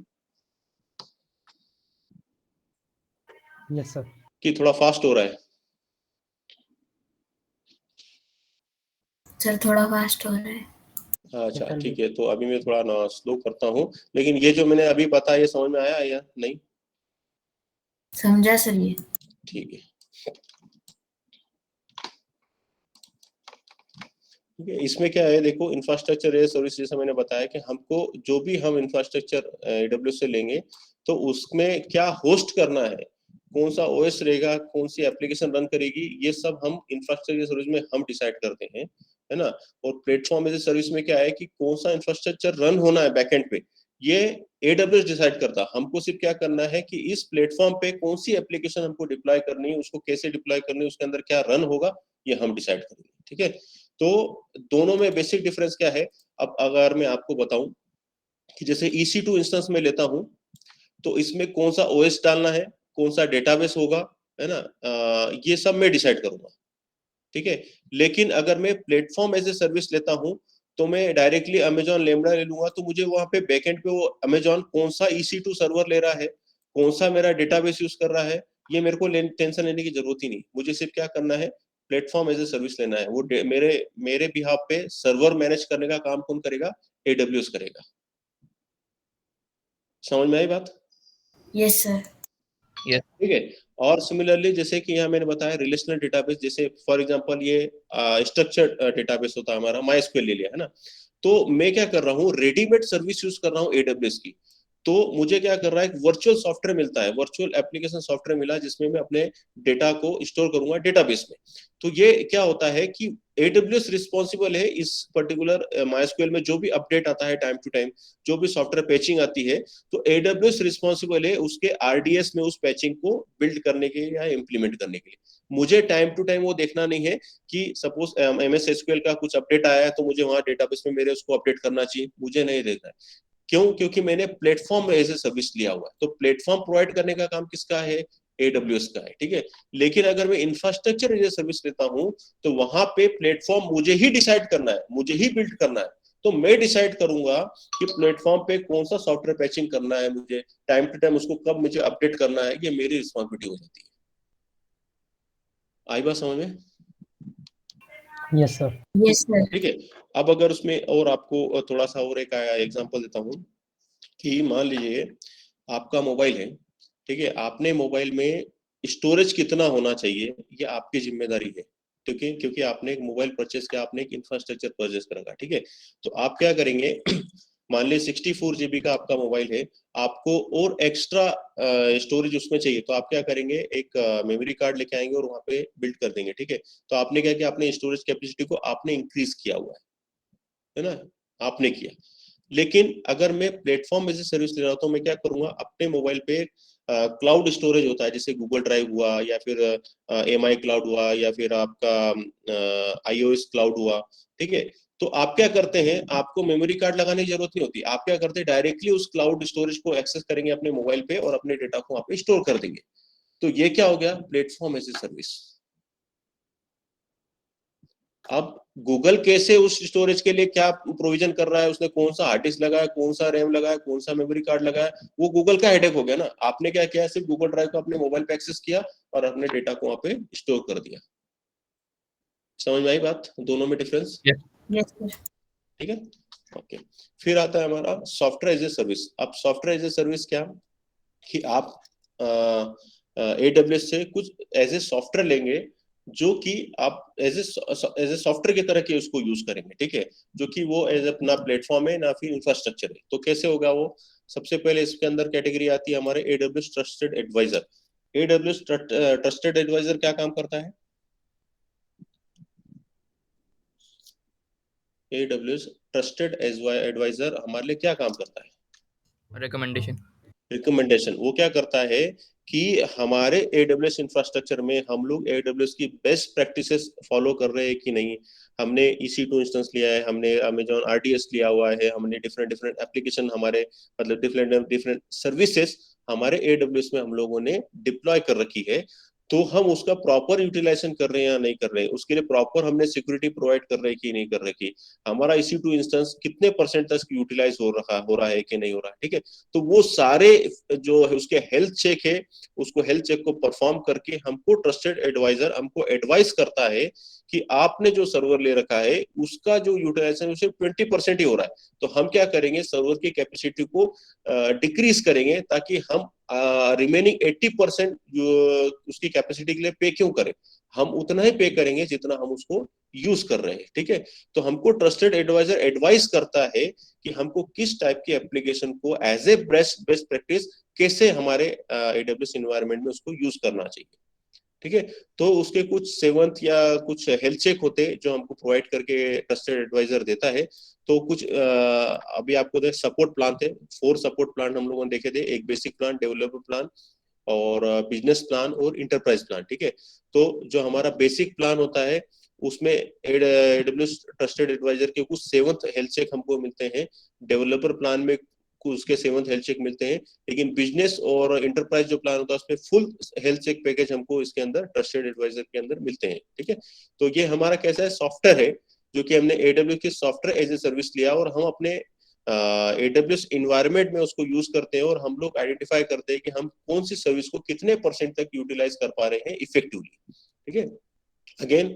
यस सर। कि थोड़ा फास्ट हो रहा है? सर थोड़ा फास्ट हो रहा है। अच्छा ठीक है, तो अभी मैं थोड़ा ना स्लो करता हूँ, लेकिन ये जो मैंने अभी बताया ये समझ में आया या नहीं? समझा सर ये। ठीक है, ठीक है। इसमें क्या है देखो, इंफ्रास्ट्रक्चर एज सर्विस, जैसा मैंने बताया कि हमको जो भी हम इंफ्रास्ट्रक्चर AWS से लेंगे तो उसमें क्या होस्ट करना है, कौन सा OS रहेगा, कौन सी एप्लीकेशन रन करेगी, ये सब हम इंफ्रास्ट्रक्चर सर्विस में हम डिसाइड करते हैं, है ना। और प्लेटफॉर्म एज ए सर्विस में क्या है कि कौन सा इंफ्रास्ट्रक्चर रन होना है बैकएंड पे, ये AWS डिसाइड करता है। हमको सिर्फ क्या करना है कि इस प्लेटफॉर्म पे कौन सी एप्लीकेशन हमको डिप्लॉय करनी है, उसको कैसे डिप्लॉय करनी है, उसके अंदर क्या रन होगा, ये हम डिसाइड करेंगे, ठीक है। तो दोनों में बेसिक डिफरेंस क्या है, अब अगर मैं आपको बताऊं कि जैसे EC2 इंस्टेंस में लेता हूं, तो इसमें कौन सा OS डालना है, कौन सा डेटाबेस होगा, है ना, ये सब मैं डिसाइड करूंगा, ठीक है। लेकिन अगर मैं प्लेटफॉर्म एज ए सर्विस लेता हूं, तो मैं डायरेक्टली Amazon लैम्बडा ले लूंगा, तो मुझे वहां पे बैकएंड पे वो Amazon कौन सा EC2 सर्वर ले रहा है, कौन सा मेरा डेटाबेस यूज कर रहा है, ये मेरे को टेंशन लेने की जरूरत ही नहीं। मुझे सिर्फ क्या करना है, प्लेटफॉर्म एज ए सर्विस लेना है। वो मेरे मेरे बिहाफ पे सर्वर मैनेज करने का काम कौन करेगा, AWS करेगा। समझ में आई बात? Yes sir. ठीक है। और सिमिलरली जैसे कि यहाँ मैंने बताया रिलेशनल डेटाबेस, जैसे फॉर एग्जांपल ये स्ट्रक्चर्ड डेटाबेस होता है हमारा, MySQL ले लिया है ना, तो मैं क्या कर रहा हूँ, रेडीमेड सर्विस यूज कर रहा हूँ AWS की। तो मुझे क्या कर रहा है, एक वर्चुअल सॉफ्टवेयर मिलता है, वर्चुअल एप्लीकेशन सॉफ्टवेयर मिला जिसमें मैं अपने डेटा को स्टोर करूंगा डेटाबेस में। तो ये क्या होता है कि AWS रिस्पॉन्सिबल है इस पर्टिकुलर MySQL में जो भी अपडेट आता है टाइम टू टाइम, जो भी सॉफ्टवेयर पैचिंग आती है, तो AWS रिस्पॉन्सिबल है उसके RDS में उस पैचिंग को बिल्ड करने के लिए या इम्प्लीमेंट करने के लिए। मुझे टाइम टू टाइम वो देखना नहीं है कि सपोज MS SQL का कुछ अपडेट आया है तो मुझे वहां डेटाबेस में मेरे उसको अपडेट करना चाहिए, मुझे नहीं देखना है। क्यों? क्योंकि मैंने प्लेटफॉर्म एज ए सर्विस लिया हुआ है। तो प्लेटफॉर्म प्रोवाइड करने का काम किसका है? AWS का है, ठीक है। लेकिन अगर मैं इंफ्रास्ट्रक्चर एज ए सर्विस लेता हूं तो वहां पे प्लेटफॉर्म मुझे ही डिसाइड करना है, मुझे ही बिल्ड करना है। तो मैं डिसाइड करूंगा कि प्लेटफॉर्म पे कौन सा सॉफ्टवेयर पैचिंग करना है, मुझे टाइम टू टाइम उसको कब मुझे अपडेट करना है, ये मेरी रिस्पॉन्सिबिलिटी हो जाती है। आई बात समझ में? Yes sir. Yes, sir. ठीक है। अब अगर उसमें और आपको थोड़ा सा और एक एग्जांपल देता हूँ कि मान लीजिए आपका मोबाइल है, ठीक है, आपने मोबाइल में स्टोरेज कितना होना चाहिए ये आपकी जिम्मेदारी है, क्योंकि क्योंकि आपने एक मोबाइल परचेस किया, आपने एक इंफ्रास्ट्रक्चर परचेस करा, ठीक है। तो आप क्या करेंगे मान लीजिए 64 GB का आपका मोबाइल है, आपको और एक्स्ट्रा स्टोरेज उसमें चाहिए, तो आप क्या करेंगे, एक मेमोरी कार्ड लेके आएंगे और वहां पे बिल्ड कर देंगे, ठीक है। तो आपने क्या किया, आपने स्टोरेज कैपेसिटी को आपने इंक्रीज किया हुआ है ना, आपने किया। लेकिन अगर मैं प्लेटफॉर्म एज ए सर्विस ले रहा हूं तो मैं क्या करूंगा, अपने मोबाइल पे क्लाउड स्टोरेज होता है, जैसे गूगल ड्राइव हुआ या फिर MI क्लाउड हुआ या फिर आपका iOS क्लाउड हुआ, ठीक है। तो आप क्या करते हैं, आपको मेमोरी कार्ड लगाने की जरूरत नहीं होती, आप क्या करते हैं, डायरेक्टली उस क्लाउड स्टोरेज को एक्सेस करेंगे अपने मोबाइल पे और अपने डेटा को वहां पे स्टोर कर देंगे। तो ये क्या हो गया, प्लेटफॉर्म एज ए सर्विस। अब गूगल कैसे उस स्टोरेज के लिए क्या प्रोविजन कर रहा है, उसने कौन सा हार्ड डिस्क लगाया, कौन सा रैम लगाया, कौन सा मेमोरी कार्ड लगाया, वो गूगल का हेडेक हो गया ना। आपने क्या किया, सिर्फ गूगल ड्राइव को अपने मोबाइल पे एक्सेस किया और अपने डेटा को वहां पे स्टोर कर दिया। समझ में आई बात, दोनों में डिफरेंस? Yes, sir. ठीक है, ओके। फिर आता है हमारा सॉफ्टवेयर एज ए सर्विस। अब सॉफ्टवेयर एज ए सर्विस क्या, कि आप AWS से कुछ एज ए सॉफ्टवेयर लेंगे जो कि आप एज ए सॉफ्टवेयर की तरह के उसको यूज करेंगे, ठीक है, जो कि वो एज अपना प्लेटफॉर्म है ना फिर इंफ्रास्ट्रक्चर है। तो कैसे होगा वो, सबसे पहले इसके अंदर कैटेगरी आती है हमारे AWS trusted advisor. AWS trusted advisor क्या काम करता है? AWS ट्रस्टेड एडवाइजर हमारे लिए क्या काम करता है? रिकमेंडेशन। रिकमेंडेशन। वो क्या करता है कि हमारे AWS इंफ्रास्ट्रक्चर में हम लोग AWS की बेस्ट प्रैक्टिसेस फॉलो कर रहे हैं कि नहीं। हमने EC2 इंस्टेंस लिया है, हमने Amazon RDS लिया हुआ है, हमने डिफरेंट डिफरेंट एप्लीकेशन हमारे मतलब डिफरेंट डिफरेंट सर्विसेज हमारे AWS में हम लोगों ने डिप्लॉय कर रखी है। तो हम उसका प्रॉपर यूटिलाइजेशन कर रहे हैं या नहीं कर रहे हैं, उसके लिए प्रॉपर हमने सिक्योरिटी प्रोवाइड कर रहे हैं कि नहीं कर रखी, हमारा EC2 इंस्टेंस कितने % तक यूटिलाइज हो रहा है कि नहीं हो रहा है, ठीक है। तो वो सारे जो है उसके हेल्थ चेक है, उसको हेल्थ चेक को परफॉर्म करके हमको ट्रस्टेड एडवाइजर हमको एडवाइस करता है कि आपने जो सर्वर ले रखा है उसका जो यूटिलाइजेशन उसे 20% ही हो रहा है। तो हम क्या करेंगे, सर्वर की कैपेसिटी को डिक्रीज करेंगे ताकि हम रिमेनिंग 80% उसकी कैपेसिटी के लिए पे क्यों करें, हम उतना ही पे करेंगे जितना हम उसको यूज कर रहे हैं, ठीक है। तो हमको ट्रस्टेड एडवाइजर एडवाइस करता है कि हमको किस टाइप की एप्लीकेशन को एज ए बेस्ट प्रैक्टिस कैसे हमारे AWS एनवायरनमेंट में उसको यूज करना चाहिए, ठीक है। तो उसके कुछ 7th या कुछ हेल्थ चेक होते हैं जो हमको प्रोवाइड करके ट्रस्टेड एडवाइजर देता है। तो कुछ अभी आपको देख सपोर्ट प्लान थे, 4 सपोर्ट प्लान हम लोगों ने देखे थे, एक बेसिक प्लान, डेवलपर प्लान और बिजनेस प्लान और इंटरप्राइज प्लान, ठीक है। तो जो हमारा बेसिक प्लान होता है उसमें AWS ट्रस्टेड एडवाइजर के कुछ 7th हेल्थ चेक हमको मिलते हैं, डेवलपर प्लान में उसके 7th हेल्थ चेक मिलते हैं, लेकिन बिजनेस और इंटरप्राइज जो प्लान होता है उसमें फुल हेल्थ चेक पैकेज हमको इसके अंदर ट्रस्टेड एडवाइजर के अंदर मिलते हैं, ठीक है। तो ये हमारा कैसा है, सॉफ्टवेयर है जो कि हमने AWS की सॉफ्टवेयर एज ए सर्विस लिया और हम अपने AWS इन्वायरमेंट में उसको यूज करते हैं और हम लोग आइडेंटिफाई करते हैं कि हम कौन सी सर्विस को कितने % तक यूटिलाइज कर पा रहे हैं इफेक्टिवली, ठीक है। Again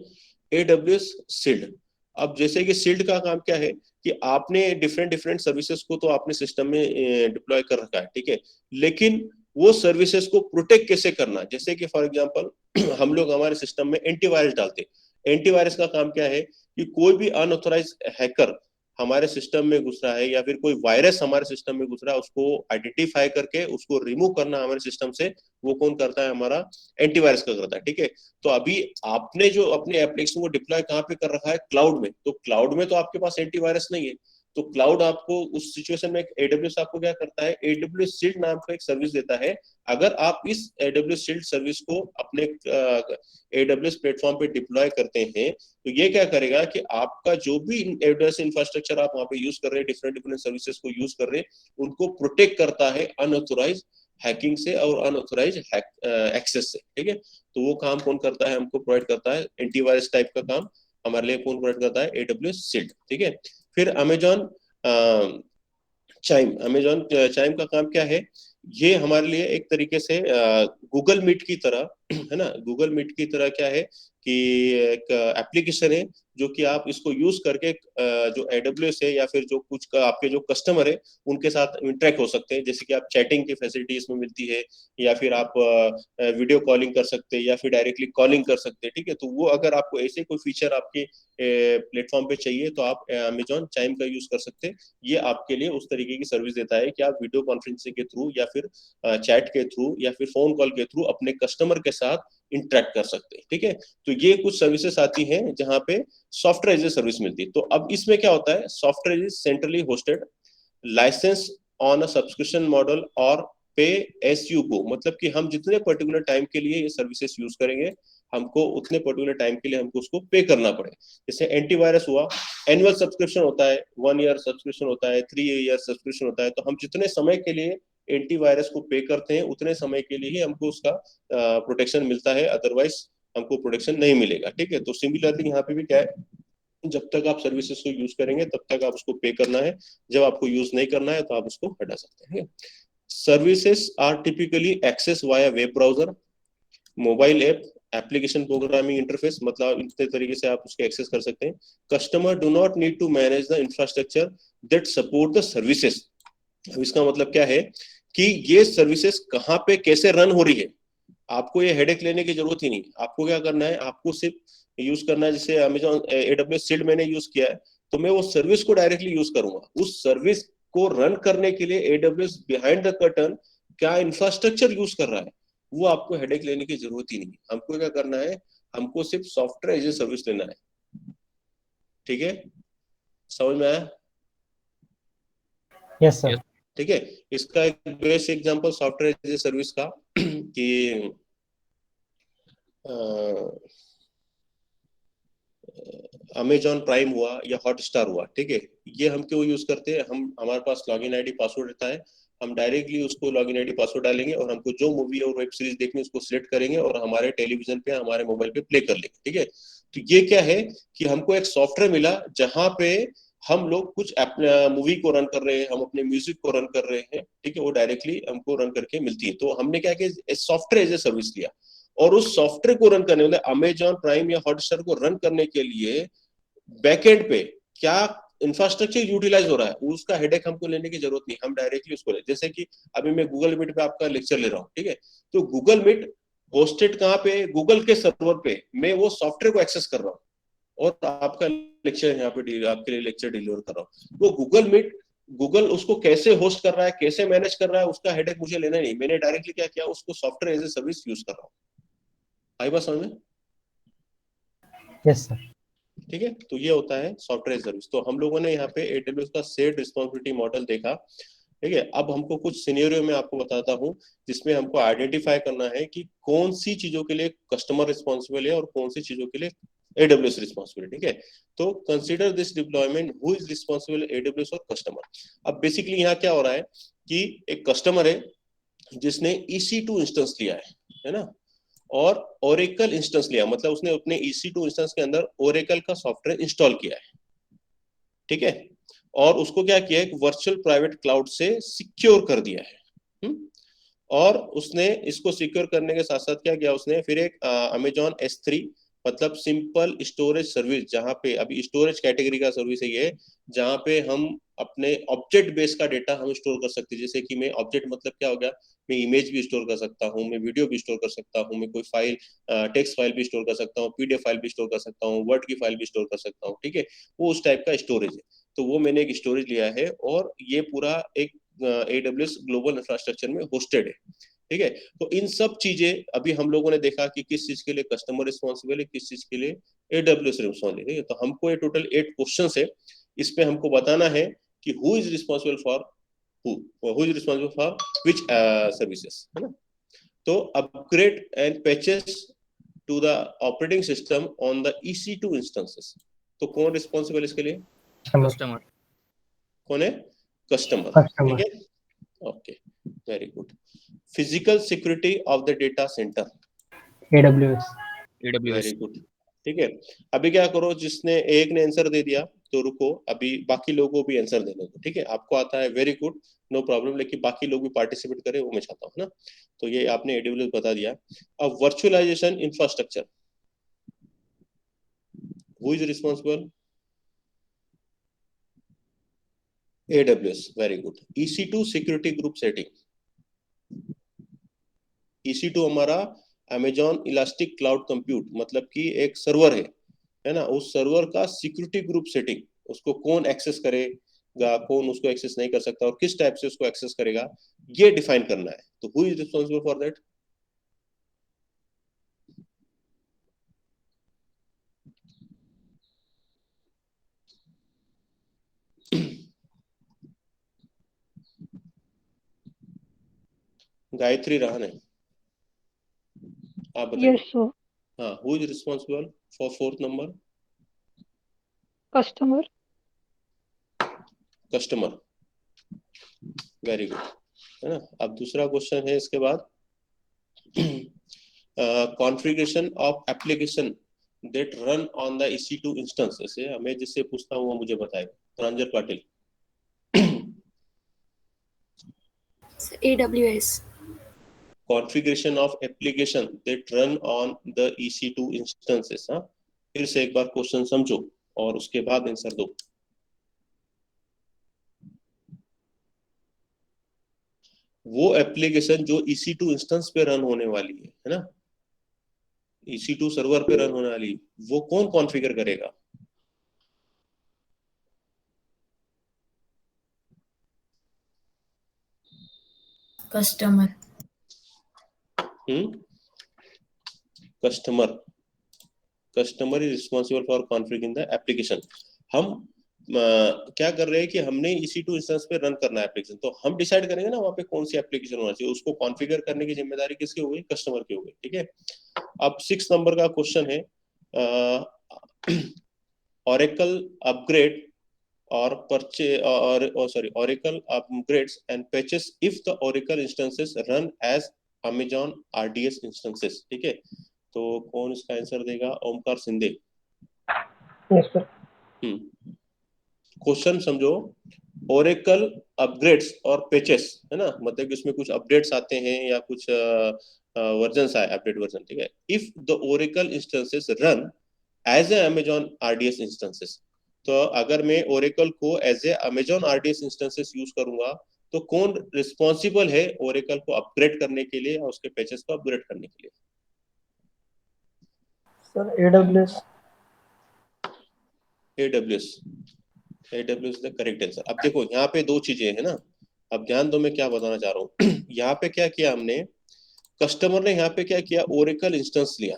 AWS shield. अब जैसे कि शील्ड का काम क्या है कि आपने डिफरेंट डिफरेंट सर्विसेज को तो आपने सिस्टम में डिप्लॉय कर रखा है, ठीक है, लेकिन वो सर्विसेज को प्रोटेक्ट कैसे करना, जैसे कि फॉर एग्जांपल हम लोग हमारे सिस्टम में एंटीवायरस डालते हैं। एंटीवायरस का काम क्या है कि कोई भी अनऑथराइज हैकर हमारे सिस्टम में घुस रहा है या फिर कोई वायरस हमारे सिस्टम में घुस रहा है, उसको आइडेंटिफाई करके उसको रिमूव करना हमारे सिस्टम से, वो कौन करता है? हमारा एंटीवायरस का करता है। ठीक है, तो अभी आपने जो अपने एप्लीकेशन को डिप्लॉय कहाँ पे कर रखा है? क्लाउड में। तो क्लाउड में तो आपके पास एंटीवायरस नहीं है, तो क्लाउड आपको उस सिचुएशन में एडब्ल्यूएस आपको क्या करता है? एडब्ल्यूएस शील्ड नाम का एक सर्विस देता है। अगर आप इस एडब्ल्यूएस शील्ड सर्विस को अपने एडब्ल्यूएस प्लेटफॉर्म पे डिप्लॉय करते हैं, तो ये क्या करेगा कि आपका जो भी एडब्ल्यूएस इंफ्रास्ट्रक्चर आप वहां पे यूज कर रहे हैं, डिफरेंट डिफरेंट सर्विसेज को यूज कर रहे हैं, उनको प्रोटेक्ट करता है अनऑथोराइज हैकिंग से और अनऑथोराइज एक्सेस से। ठीक है, तो वो काम कौन करता है? हमको प्रोवाइड करता है एंटीवायरस टाइप का काम हमारे लिए कौन प्रोवाइड करता है? AWS shield. ठीक है, फिर अमेजॉन चाइम। अमेजॉन चाइम का काम क्या है? ये हमारे लिए एक तरीके से गूगल मीट की तरह है ना, गूगल मीट की तरह क्या है कि एक एप्लीकेशन है जो कि आप इसको यूज करके जो एडब्ल्यूएस है या फिर जो कुछ आपके जो कस्टमर है उनके साथ इंटरेक्ट हो सकते हैं। जैसे कि आप चैटिंग की फैसिलिटी इसमें मिलती है, या फिर आप वीडियो कॉलिंग कर सकते हैं, या फिर डायरेक्टली कॉलिंग कर सकते हैं। ठीक है, तो वो अगर आपको ऐसे कोई फीचर आपके प्लेटफॉर्म पे चाहिए तो आप अमेजॉन चाइम का यूज कर सकते हैं। ये आपके लिए उस तरीके की सर्विस देता है कि आप वीडियो कॉन्फ्रेंसिंग के थ्रू या फिर चैट के थ्रू या फिर फोन कॉल के थ्रू अपने कस्टमर के साथ इंटरेक्ट कर सकते हैं। ठीक है, तो ये कुछ सर्विसेज आती हैं जहां पे सॉफ्टवेयर एज ए सर्विस मिलती है। तो अब इसमें क्या होता है? Software is centrally hosted, license on a subscription model और पे एस यू गो। मतलब कि हम जितने पर्टिकुलर टाइम के लिए ये सर्विसेज यूज करेंगे, हमको उतने पर्टिकुलर टाइम के लिए हमको उसको पे करना पड़े। जैसे एंटीवायरस हुआ, एनुअल सब्सक्रिप्शन होता है, 1 ईयर सब्सक्रिप्शन होता है, 3 ईयर सब्सक्रिप्शन होता है। तो हम जितने समय के लिए एंटीवायरस को पे करते हैं उतने समय के लिए ही हमको उसका प्रोटेक्शन मिलता है, अदरवाइज हमको प्रोटेक्शन नहीं मिलेगा। ठीक है, तो सिमिलरली यहाँ पे भी क्या है, जब तक आप सर्विसेज को यूज करेंगे तब तक आप उसको पे करना है, जब आपको यूज नहीं करना है तो आप उसको हटा सकते हैं। Services are typically access via web browser, mobile app, application programming interface, मतलब इतने तरीके से आप उसके एक्सेस कर सकते हैं। Customer do not need to manage the infrastructure that support the services. इसका मतलब क्या है कि ये सर्विसेज कहाँ पे कैसे रन हो रही है, आपको ये हेडेक लेने की जरूरत ही नहीं। आपको क्या करना है? आपको सिर्फ यूज करना है। जैसे अमेजॉन एडब्ल्यूएस शील्ड मैंने यूज किया है, तो मैं वो सर्विस को डायरेक्टली यूज करूंगा। उस सर्विस को रन करने के लिए एडब्ल्यूएस बिहाइंड द कर्टन क्या इंफ्रास्ट्रक्चर यूज कर रहा है, वो आपको हेडेक लेने की जरूरत ही नहीं। हमको क्या करना है? हमको सिर्फ सॉफ्टवेयर एज ए सर्विस लेना है। ठीक है, समझ में आया? Yes sir. ठीक है, इसका एक best example software as a service का कि अमेजॉन प्राइम हुआ या हॉटस्टार हुआ। ठीक है, ये हम क्यों यूज करते हैं? हम हमारे पास लॉगिन आईडी पासवर्ड रहता है, हम डायरेक्टली उसको लॉगिन आईडी पासवर्ड डालेंगे और हमको जो मूवी और वेब सीरीज देखनी है उसको सिलेक्ट करेंगे और हमारे टेलीविजन पे हमारे मोबाइल पे प्ले कर लेंगे। ठीक है, तो ये क्या है कि हमको एक सॉफ्टवेयर मिला जहां पे हम लोग कुछ मूवी को रन कर रहे हैं, हम अपने म्यूजिक को रन कर रहे हैं। ठीक है, वो डायरेक्टली हमको रन करके मिलती है। तो हमने क्या किया? सॉफ्टवेयर एज ए सर्विस लिया, और उस सॉफ्टवेयर को रन करने वाले अमेजॉन प्राइम या हॉटस्टार को रन करने के लिए बैकएंड पे क्या इंफ्रास्ट्रक्चर यूटिलाइज हो रहा है, उसका हेडेक हमको लेने की जरूरत नहीं। हम डायरेक्टली उसको ले, जैसे कि अभी मैं गूगल मीट पे आपका लेक्चर ले रहा हूँ। ठीक है, तो गूगल मीट होस्टेड कहाँ पे? गूगल के सर्वर पे मैं वो सॉफ्टवेयर को एक्सेस कर रहा हूँ और आपका लेक्चर यहाँ पे आपके लिए लेक्चर डिलीवर कर रहा हूँ। तो गूगल मीट, गूगल उसको कैसे होस्ट कर रहा है, कैसे मैनेज कर रहा है, उसका हेडेक मुझे लेना नहीं। मैंने डायरेक्टली क्या किया? उसको software as a service use कर रहा हूँ। आई बात समझ में? Yes sir. ठीक है, तो ये होता है सॉफ्टवेयर सर्विस। तो हम लोगों ने यहाँ पे एडब्ल्यूएस का शेयर्ड रिस्पांसिबिलिटी मॉडल देखा। ठीक है, अब हमको कुछ सिनेरियो में आपको बताता हूँ जिसमें हमको आइडेंटिफाई करना है कि कौन सी चीजों के लिए कस्टमर रिस्पॉन्सिबल है और कौन सी चीजों के लिए एडब्ल्यूएस रिस्पॉन्सिबल। ठीक है, तो consider this deployment, who is responsible, AWS और कस्टमर। अब बेसिकली यहाँ क्या हो रहा है कि एक कस्टमर है जिसने EC2 इंस्टेंस लिया है ना, और ओरेकल इंस्टेंस लिया, मतलब उसने अपने EC2 इंस्टेंस के अंदर ओरेकल का सॉफ्टवेयर इंस्टॉल किया है। ठीक है, और उसको क्या किया है? वर्चुअल प्राइवेट क्लाउड से सिक्योर कर दिया है। और उसने इसको सिक्योर करने के साथ साथ क्या किया? उसने फिर एक अमेजॉन S3 मतलब सिंपल स्टोरेज सर्विस, जहां पे अभी स्टोरेज कैटेगरी का सर्विस है ये, जहां पे हम अपने ऑब्जेक्ट बेस का डेटा हम स्टोर कर सकते हैं। जैसे कि मैं ऑब्जेक्ट मतलब क्या हो गया? मैं इमेज भी स्टोर कर सकता हूँ, मैं वीडियो भी स्टोर कर सकता हूँ, मैं कोई फाइल टेक्स्ट फाइल भी स्टोर कर सकता हूँ, PDF फाइल भी स्टोर कर सकता हूँ, वर्ड की फाइल भी स्टोर कर सकता हूँ। ठीक है, वो उस टाइप का स्टोरेज है। तो वो मैंने एक स्टोरेज लिया है और ये पूरा एक AWS ग्लोबल इंफ्रास्ट्रक्चर में होस्टेड है, ठीक है। तो इन सब चीजें अभी हम लोगों ने देखा कि किस चीज के लिए कस्टमर रिस्पॉन्सिबल है, किस चीज के लिए AWS रिस्पॉन्सिबल है। तो हमको ये टोटल 8 क्वेश्चंस है, इसमें हमको बताना है कि who is responsible for who is responsible for which services, है ना। तो upgrade and patches to the operating system on the EC2 instances, तो कौन रिस्पॉन्सिबल इसके लिए? कस्टमर। कौन है? Customer, Customer. ठीक है, okay, very good. Physical security of the data center, AWS. AWS। Very good, ठीक है। अभी क्या करो, जिसने एक ने आंसर दे दिया तो रुको, अभी बाकी लोगों को भी आंसर देने दो, ठीक है। आपको आता है, वेरी गुड, नो प्रॉब्लम, लेकिन बाकी लोग भी पार्टिसिपेट करें वो मैं चाहता हूँ ना। तो ये आपने AWS बता दिया। अब virtualization infrastructure, who is responsible? AWS, very good. EC2 security group setting, EC2 हमारा अमेजॉन इलास्टिक क्लाउड कंप्यूट, मतलब कि एक सर्वर है ना, उस सर्वर का सिक्योरिटी ग्रुप सेटिंग, उसको कौन एक्सेस करेगा, कौन उसको एक्सेस नहीं कर सकता और किस टाइप से उसको एक्सेस करेगा, ये डिफाइन करना है। तो who is responsible for that? Gayatri रहन है, आप बताइए। Yes, sir. हाँ, who is responsible for 4th number? Customer. Customer, very good, है ना। अब दूसरा क्वेश्चन है इसके बाद, configuration of application that run on the EC2 instance से हमें जिससे पूछता हूँ वो मुझे बताएगा। Ranjan Patil. AWS. Configuration of application that run on the EC2 instances. हाँ, फिर से एक बार क्वेश्चन समझो और उसके बाद आंसर दो। वो एप्लीकेशन जो EC2 इंस्टेंस पे रन होने वाली है ना, EC2 सर्वर पे रन होने वाली, वो कौन कॉन्फ़िगर करेगा? Customer. Customer, customer is responsible for configuring the application. हम क्या कर रहे हैं कि हमने EC2 इंस्टेंस पे रन करना है एप्लीकेशन, तो हम डिसाइड करेंगे ना वहाँ पे कौन सी एप्लीकेशन होना चाहिए, उसको कॉन्फ़िगर करने की जिम्मेदारी किसकी हो गई? कस्टमर की हो गई, ठीक है। अब 6 नंबर का क्वेश्चन है, Oracle upgrade or purchase or sorry, Oracle upgrades and patches if the Oracle instances run as Amazon RDS instances, ठीक है। तो कौन इसका आंसर देगा? Omkar Shinde. Yes, sir. Question समझो, Oracle अपग्रेड्स और पैचेस, है ना, मतलब कि उसमें कुछ अपडेट्स आते हैं या कुछ वर्जन्स आए, अपडेट वर्जन, ठीक है। If the Oracle instances run as a Amazon RDS instances, तो अगर मैं Oracle को as a Amazon RDS instances use करूंगा तो कौन रिस्पॉन्सिबल है Oracle को अपग्रेड करने के लिए और उसके पैचेस को अपग्रेड करने के लिए? Sir, AWS. AWS the correct answer. अब देखो यहाँ पे दो चीजें है ना, अब ध्यान दो मैं क्या बताना चाह रहा हूँ। यहाँ पे क्या किया हमने, कस्टमर ने यहाँ पे क्या किया, Oracle इंस्टेंस लिया,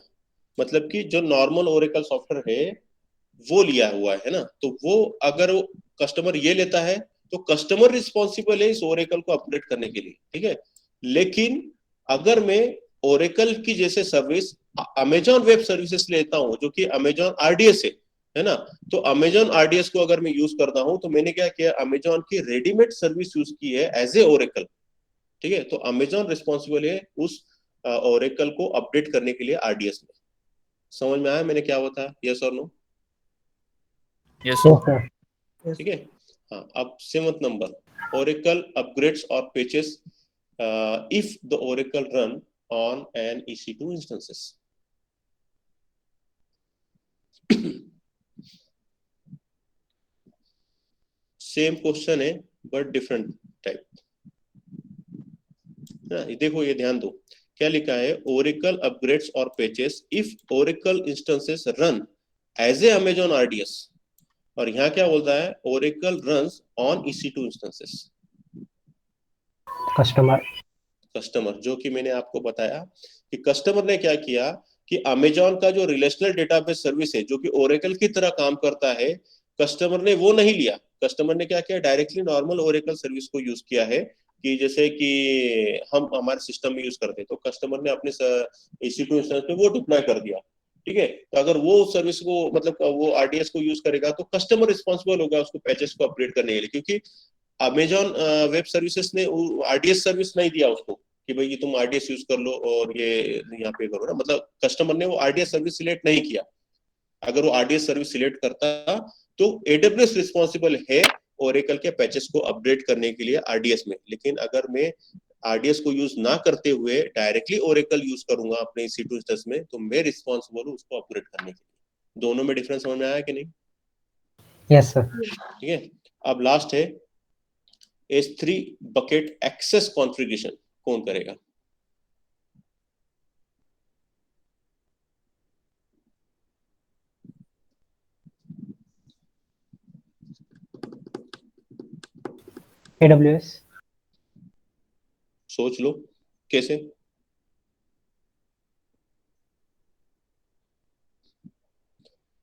मतलब कि जो नॉर्मल Oracle सॉफ्टवेयर है वो लिया हुआ है ना, तो वो अगर वो कस्टमर ये लेता है तो कस्टमर रिस्पॉन्सिबल है इस Oracle को अपग्रेड करने के लिए, ठीक है। लेकिन अगर मैं Oracle की जैसे सर्विस Amazon वेब सर्विसेज लेता हूँ जो कि Amazon RDS है ना, तो Amazon RDS को अगर मैं यूज करता हूँ तो मैंने क्या किया, Amazon की रेडीमेड सर्विस यूज की है एज ए Oracle, ठीक है। तो Amazon रिस्पॉन्सिबल है उस Oracle को अपडेट करने के लिए RDS में। समझ में आया मैंने क्या बताया? यस और नो? Yes, Yes, sir. ठीक है। हाँ, अब 7th number, Oracle upgrades or patches if the Oracle run on an EC2 instances. Same question है बट डिफरेंट टाइप। देखो ये ध्यान दो, क्या लिखा है, Oracle upgrades or patches if Oracle instances run as a Amazon RDS और यहाँ क्या बोलता है, Oracle runs on EC2 instances customer, जो कि मैंने आपको बताया कि कस्टमर ने क्या किया कि अमेजॉन का जो रिलेशनल डेटाबेस सर्विस है जो कि ओरेकल की तरह काम करता है, कस्टमर ने वो नहीं लिया। कस्टमर ने क्या किया, डायरेक्टली नॉर्मल ओरेकल सर्विस को यूज किया है कि जैसे कि हम हमारे सिस्टम में यूज करते हैं, तो कस्टमर ने अपने EC2 इंस्टेंस में वो डिप्लॉय कर दिया। ठीक है, तो अगर वो सर्विस को मतलब वो RDS को यूज करेगा तो कस्टमर रिस्पॉन्सिबल होगा उसको पैचेस को अपडेट करने के लिए, क्योंकि अमेजॉन वेब सर्विसेज ने RDS सर्विस नहीं दिया उसको कि भाई ये तुम RDS यूज कर लो और ये यहाँ पे करो ना, मतलब कस्टमर ने वो RDS सर्विस सिलेक्ट नहीं किया। अगर वो RDS सर्विस सिलेक्ट करता तो AWS रिस्पॉन्सिबल है ओरेकल के पैचेस को अपडेट करने के लिए RDS में, लेकिन अगर मैं RDS को यूज ना करते हुए डायरेक्टली ओरेकल यूज करूंगा अपने EC2 इंस्टेंस में, तो मैं रिस्पॉन्सिबल हूँ उसको अपग्रेड करने के लिए। दोनों में डिफरेंस समझ में आया कि नहीं? Yes sir. ठीक है, अब लास्ट है S3 बकेट एक्सेस कॉन्फ़िगरेशन कौन करेगा? AWS। सोच लो कैसे।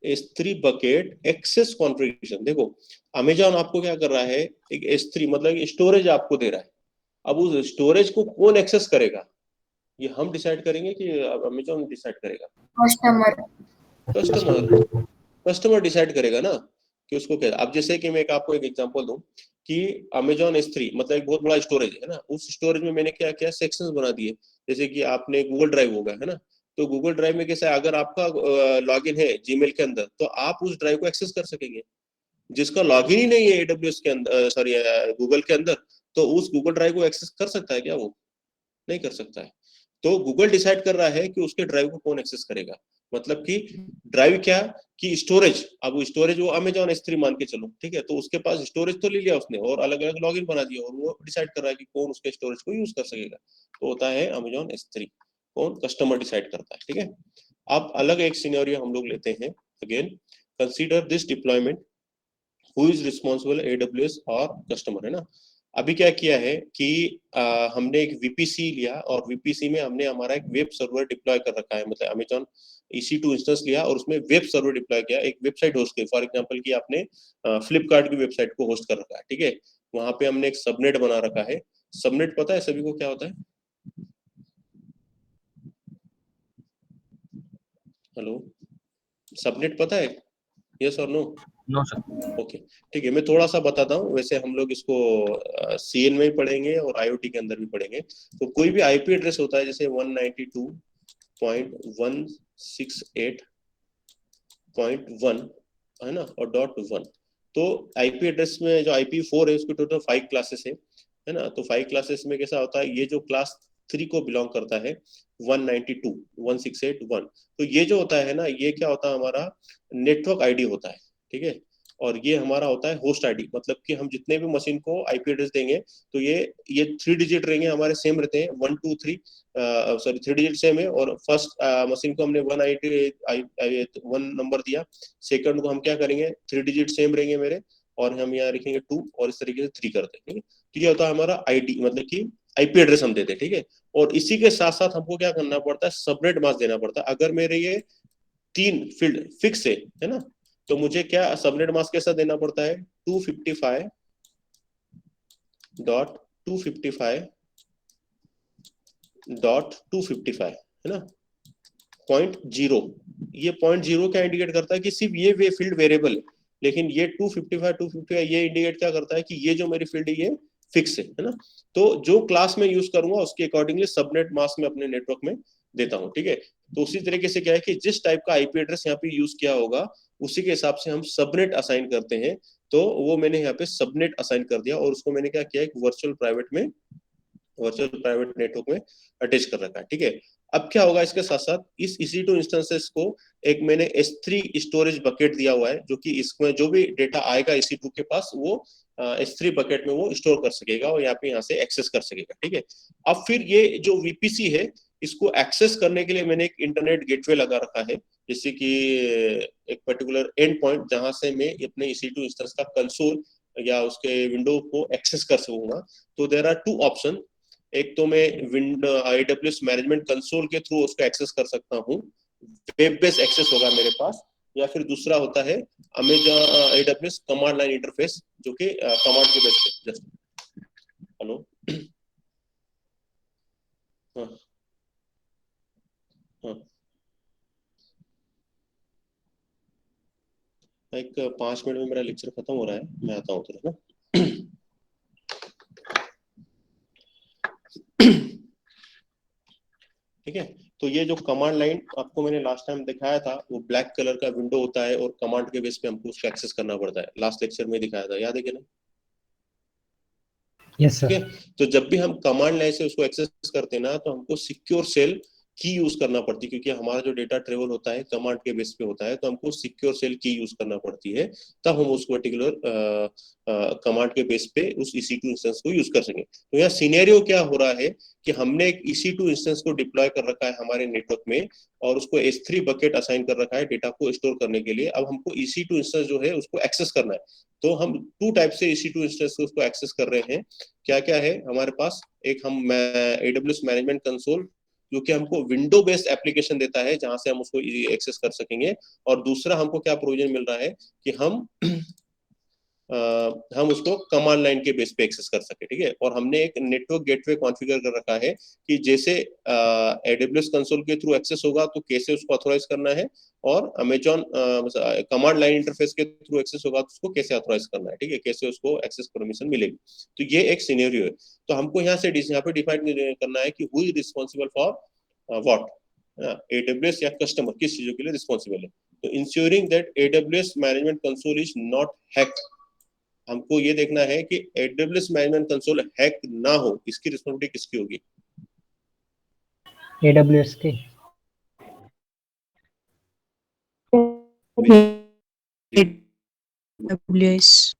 S3 बकेट एक्सेस कॉन्फ़िगरेशन, देखो अमेजॉन आपको क्या कर रहा है, एक S3 मतलब स्टोरेज आपको दे रहा है। अब उस स्टोरेज को कौन एक्सेस करेगा, ये हम डिसाइड करेंगे कि अमेजॉन डिसाइड करेगा? कस्टमर डिसाइड करेगा ना कि उसको क्या। अब जैसे कि मैं आपको एक एग्जांपल दूं कि अमेजॉन S3 मतलब एक बहुत बड़ा स्टोरेज है ना, उस स्टोरेज में मैंने क्या किया, सेक्शंस बना दिए। जैसे कि आपने गूगल ड्राइव होगा है ना, तो गूगल ड्राइव में कैसा है, अगर आपका लॉगिन है जीमेल के अंदर तो आप उस ड्राइव को एक्सेस कर सकेंगे। जिसका लॉगिन ही नहीं है AWS के अंदर, सॉरी गूगल के अंदर, तो उस गूगल ड्राइव को एक्सेस कर सकता है क्या? वो नहीं कर सकता है। तो गूगल डिसाइड कर रहा है कि उसके ड्राइव को कौन एक्सेस करेगा। मतलब कि ड्राइव क्या कि स्टोरेज, अब वो स्टोरेज वो अमेजॉन S3 मान के चलो, ठीक है, तो उसके पास स्टोरेज तो ले लिया उसने और अलग अलग लॉगिन बना दिया और वो डिसाइड कर रहा है कि कौन उसके स्टोरेज को यूज कर सकेगा। तो होता है अमेजॉन S3, कौन? कस्टमर डिसाइड करता है। ठीक है, अब अलग एक सिनेरियो हम लोग लेते हैं। Again consider this deployment, who is responsible, AWS और कस्टमर, है ना। अभी क्या किया है कि हमने एक VPC लिया और VPC में हमने हमारा एक वेब सर्वर डिप्लॉय कर रखा है, मतलब अमेजॉन EC2 इंस्टेंस लिया और उसमें वेब सर्वर डिप्लॉय किया, एक वेबसाइट होस्ट की। फॉर एग्जांपल कि आपने फ्लिपकार्ट की वेबसाइट को होस्ट कर रखा है, ठीक है, वहां पे हमने एक सबनेट बना रखा है। सबनेट पता है सभी को क्या होता है? हेलो, सबनेट पता है? यस और नो? No, sir. ओके, ठीक है, मैं थोड़ा सा बताता हूँ। वैसे हम लोग इसको CN में ही पढ़ेंगे और IoT के अंदर भी पढ़ेंगे। तो कोई भी IP एड्रेस होता है जैसे 192.168.1 है ना, और .1, तो IP एड्रेस में जो IP4 है उसके टोटल 5 क्लासेस है ना। तो 5 क्लासेस में कैसा होता है, ये जो क्लास 3 को बिलोंग करता है 192.168.1, तो ये जो होता है ना, ये क्या होता है, हमारा नेटवर्क ID होता है। ठीक है, और ये हमारा होता है होस्ट ID, मतलब कि हम जितने भी मशीन को IP एड्रेस देंगे तो ये 3 डिजिट रहेंगे हमारे, सेम रहते हैं 1 2 3, सॉरी 3 डिजिट सेम है। और फर्स्ट मशीन को हमने 1 नंबर दिया, सेकंड को हम क्या करेंगे, 3 डिजिट सेम रहेंगे मेरे, और हम यहाँ लिखेंगे 2 और इस तरीके से 3 करते हैं। ठीक है, तो ये होता है हमारा ID, मतलब कि IP एड्रेस हम देते हैं। ठीक है, और इसी के साथ साथ हमको क्या करना पड़ता है, सबनेट मास्क देना पड़ता है। अगर मेरे ये 3 फील्ड फिक्स है ना, तो मुझे क्या सबनेट मास्क कैसा देना पड़ता है, 255.255.255 है ना, 0.0। ये 0.0 क्या इंडिकेट करता है कि सिर्फ ये वे फील्ड वेरिएबल है, लेकिन ये 255 ये इंडिकेट क्या करता है कि ये जो मेरी फील्ड है ये फिक्स है ना। तो जो क्लास में यूज करूंगा उसके अकॉर्डिंगली सबनेट मास्क में अपने नेटवर्क में देता हूँ। ठीक है, तो उसी तरीके से क्या है कि जिस टाइप का IP एड्रेस यहाँ पे यूज किया होगा उसी के हिसाब से हम सबनेट असाइन करते हैं। तो वो मैंने यहाँ पे सबनेट असाइन कर दिया और उसको मैंने क्या किया, एक वर्चुअल प्राइवेट नेटवर्क में अटैच कर रखा है। ठीक है, अब क्या होगा, इसके साथ साथ इस EC2 इंस्टेंसेस को एक मैंने S3 स्टोरेज बकेट दिया हुआ है, जो कि इसमें जो भी डेटा आएगा EC2 के पास वो S3 बकेट में वो स्टोर कर सकेगा और यहाँ से एक्सेस कर सकेगा। ठीक है, अब फिर ये जो VPC है इसको एक्सेस करने के लिए मैंने एक इंटरनेट गेटवे लगा रखा है, जैसे कि एक पर्टिकुलर एंड पॉइंट जहां से मैं अपने EC2 इंस्टेंस का कंसोल या उसके विंडो को एक्सेस कर सकूंगा। तो देयर आर टू ऑप्शन, एक तो मैं AWS मैनेजमेंट कंसोल के थ्रू उसको एक्सेस कर सकता हूँ, वेब बेस्ड एक्सेस होगा मेरे पास, या फिर दूसरा होता है Amazon AWS command line interface, जो कि कमांड के बेस पे। जस्ट हेलो, हाँ हाँ, एक 5 मिनट में मेरा लेक्चर खत्म हो रहा है, मैं आता हूँ तुरंत ना। ठीक है, तो ये जो कमांड लाइन आपको मैंने लास्ट टाइम दिखाया था, वो ब्लैक कलर का विंडो होता है और कमांड के बेस पे हमको उसको एक्सेस करना पड़ता है। लास्ट लेक्चर में दिखाया था, याद है कि नहीं? यस ठीक सर। है, तो जब भी हम कमांड लाइन से उसको एक्सेस करते हैं ना, तो हमको सिक्योर सेल की यूज करना पड़ती है, क्योंकि हमारा जो डेटा ट्रेवल होता है कमांड के बेस पे होता है, तो हमको सिक्योर सेल की यूज करना पड़ती है, तब हम उस पर्टिकुलर कमांड के बेस पे उस EC2 इंस्टेंस को यूज कर सकें। तो यहाँ सिनेरियो क्या हो रहा है कि हमने एक EC2 इंस्टेंस को डिप्लॉय कर रखा है हमारे नेटवर्क में, और उसको S3 बकेट असाइन कर रखा है डेटा को स्टोर करने के लिए। अब हमको EC2 इंस्टेंस जो है उसको एक्सेस करना है। तो हम टू टाइप से EC2 इंस्टेंस को एक्सेस कर रहे हैं। क्या क्या है हमारे पास? एक हम AWS मैनेजमेंट कंसोल, जो कि हमको विंडो बेस्ड एप्लीकेशन देता है, जहां से हम उसको एक्सेस कर सकेंगे। और दूसरा हमको क्या प्रोविजन मिल रहा है कि हम उसको कमांड लाइन के बेस पे एक्सेस कर सके। ठीक है, और हमने एक नेटवर्क गेटवे कॉन्फ़िगर कर रखा है कि जैसे AWS कंसोल के थ्रू एक्सेस होगा तो कैसे उसको ऑथोराइज करना है, और अमेजॉन कमांड लाइन इंटरफेस के थ्रू एक्सेस होगा तो उसको कैसे ऑथोराइज करना है। ठीक है, कैसे उसको एक्सेस परमिशन मिलेगी। तो ये एक सिनेरियो है। तो हमको यहाँ पे डिफाइन करना है कि who is responsible for what, AWS या कस्टमर किस चीजों के लिए रिस्पॉन्सिबल है। तो ensuring that AWS management console is not hacked, हमको ये देखना है कि AWS मैनेजमेंट कंसोल हैक ना हो, इसकी रिस्पॉन्सिबिलिटी किसकी होगी? AWS के। AWS